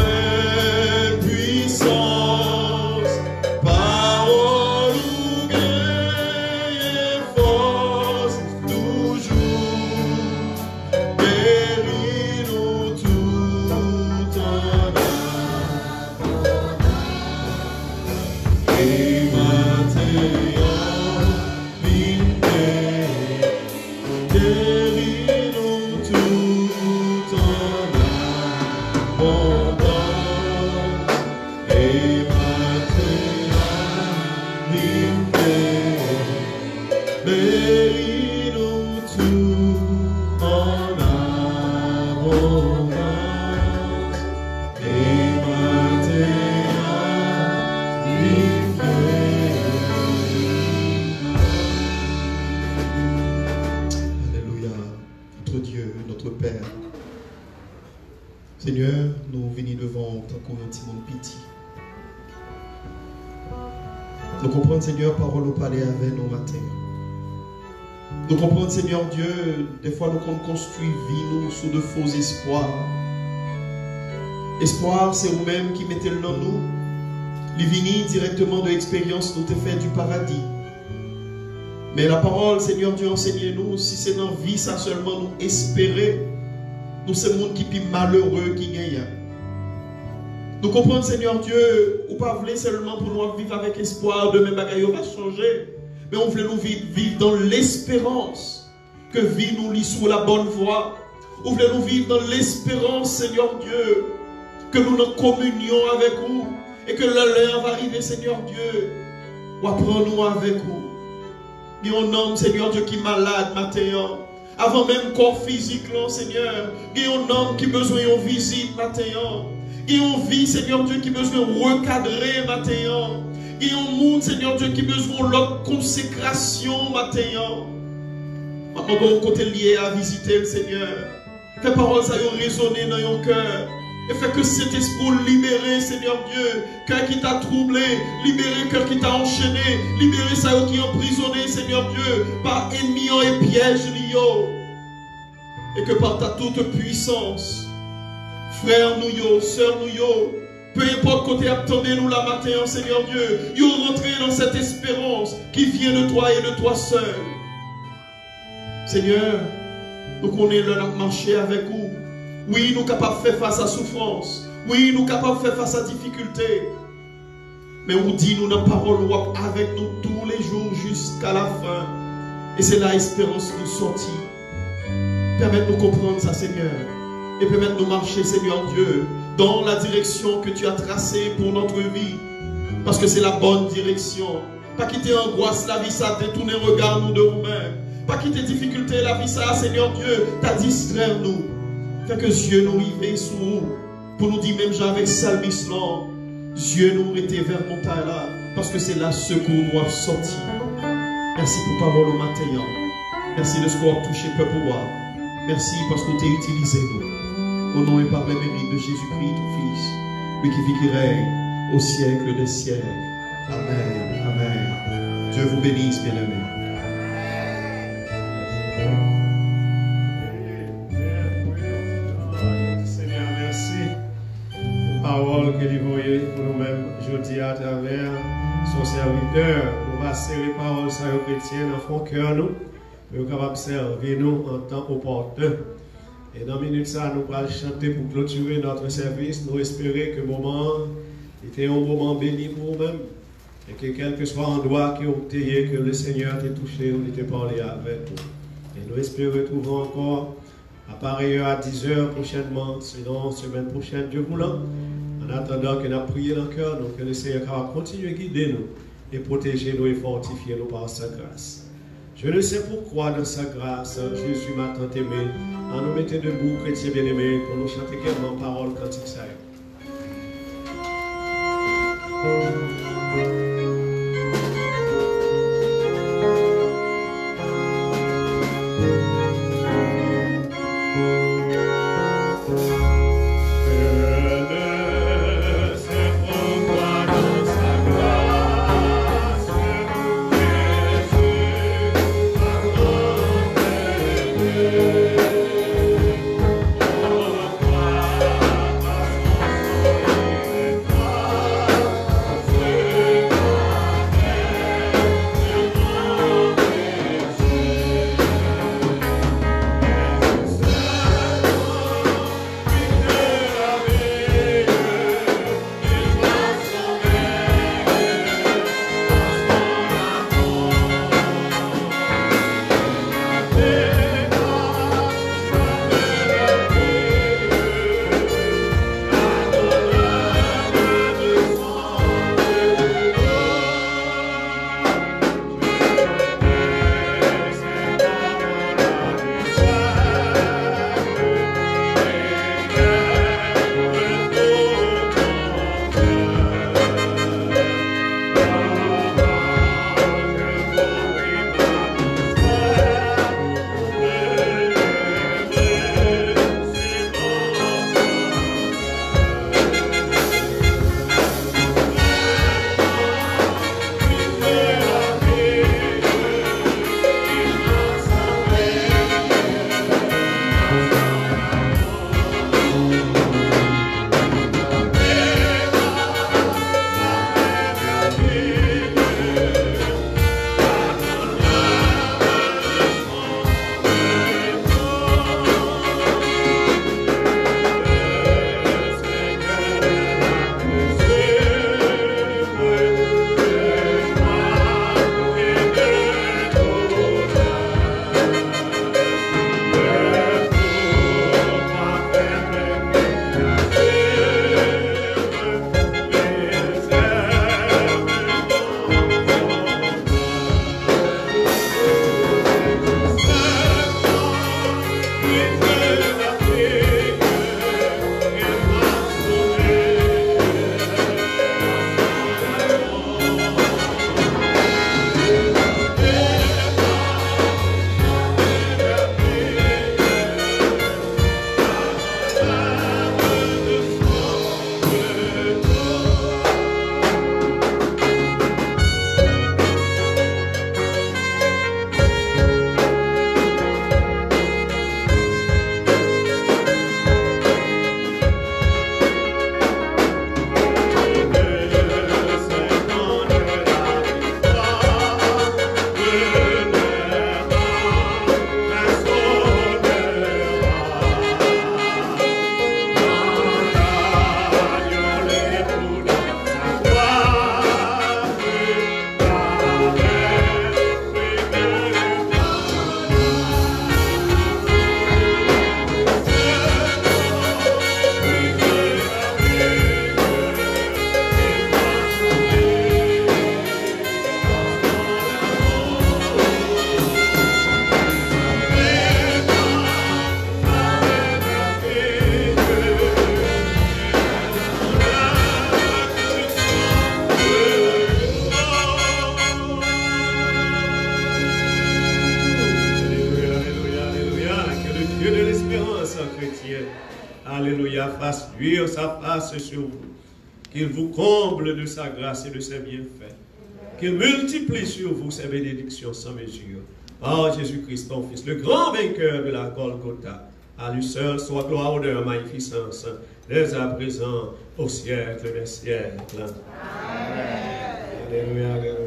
Speaker 5: Seigneur, nous venons devant ton communauté pitié. Nous comprenons, Seigneur, parole au palais avec nos matins. Nous comprenons, Seigneur Dieu, des fois nous construisons vie nous sous de faux espoirs. Espoir, c'est vous-même qui mettez le dans nous. Les vignes directement de l'expérience nous te fait du paradis. Mais la parole, Seigneur Dieu, enseigne-nous, si c'est dans la vie, ça seulement nous espérer. Nous, c'est le monde qui est malheureux qui gagne. Nous comprenons, Seigneur Dieu, ou pas voulez seulement pour nous vivre avec espoir, demain bagaille va changer. Mais on voulait nous vivre dans l'espérance que vie nous lit sur la bonne voie. On voulait nous vivre dans l'espérance, Seigneur Dieu, que nous nous communions avec vous et que l'heure va arriver, Seigneur Dieu, ou apprends-nous avec vous. Il y a un homme, Seigneur Dieu, qui est malade maintenant. Avant même corps physique, là, Seigneur. Il y a un homme qui a besoin d'une visite maintenant. Il y a une vie, Seigneur Dieu, qui a besoin de recadrer maintenant. Il y a un monde, Seigneur Dieu, qui a besoin de l'autre consécration maintenant. Maintenant, bon côté lié à visiter le Seigneur. Fais parole, ça y résonner dans ton cœur. Et fais que cet esprit libéré, Seigneur Dieu, cœur qui t'a troublé, libéré cœur qui t'a enchaîné, libéré ça qui est emprisonné, Seigneur Dieu, par ennemis et pièges liés. Et que par ta toute puissance, frères nous, sœurs nous, peu importe côté attendez-nous la matin, Seigneur Dieu, nous rentrez dans cette espérance qui vient de toi et de toi seul. Seigneur, nous connaissons le marché avec vous. Oui, nous sommes capables de faire face à la souffrance. Oui, nous sommes capables de faire face à la difficulté. Mais on dit, nous, notre parole, avec nous tous les jours jusqu'à la fin. Et c'est là l'espérance nous sortir. Permette-nous de comprendre ça, Seigneur. Et permette-nous de marcher, Seigneur Dieu, dans la direction que tu as tracée pour notre vie. Parce que c'est la bonne direction. Pas quitter angoisse, la vie, ça détourner regard nous de nous-mêmes. Pas quitter difficulté, la vie, ça, Seigneur Dieu, t'as distraire nous. Fait que Dieu nous rivait sous nous. Pour nous dire, même Jean avec Salmis, non, Dieu nous était vers montagne là. Parce que c'est là ce qu'on doit sortir. Merci pour parole au matin. Merci de ce qu'on a touché peuple roi. Merci parce qu'on t'a utilisé nous. Au nom et par les mérites de Jésus-Christ, ton Fils, lui qui vit, qui règne au siècle des siècles. Amen. Amen. Dieu vous bénisse, bien-aimés.
Speaker 1: Seigneur, merci. Parole que vous voyez pour nous-mêmes, je dis à travers son serviteur, nous va serrer parole ça aux chrétiens dans fond cœur nous, pour capable servir nous en temps opportun. Et dans minute ça, nous allons chanter pour clôturer notre service. Nous espérons que le moment était un moment béni pour nous-mêmes. Et que quel que soit l'endroit qui ont été, que le Seigneur t'ait touché, on était parlé avec nous. Et nous espérons retrouver encore à pareille heure à 10h prochainement, sinon semaine prochaine, Dieu voulant. En attendant que nous prions dans le cœur, donc que le Seigneur va continuer à guider nous et protéger nous et fortifier nous par sa grâce. Je ne sais pourquoi dans sa grâce, Jésus m'a tant aimé. En nous mettant debout, chrétiens bien-aimés, pour nous chanter également parole cantique ça.
Speaker 6: Oh,
Speaker 1: ciel. Alléluia, fasse luire sa face sur vous. Qu'il vous comble de sa grâce et de ses bienfaits. Qu'il multiplie sur vous ses bénédictions sans mesure. Par Jésus-Christ, ton Fils, le grand vainqueur de la Golgotha. À lui seul soit gloire, honneur, magnificence, dès à présent, au siècle des siècles. Amen. Alléluia.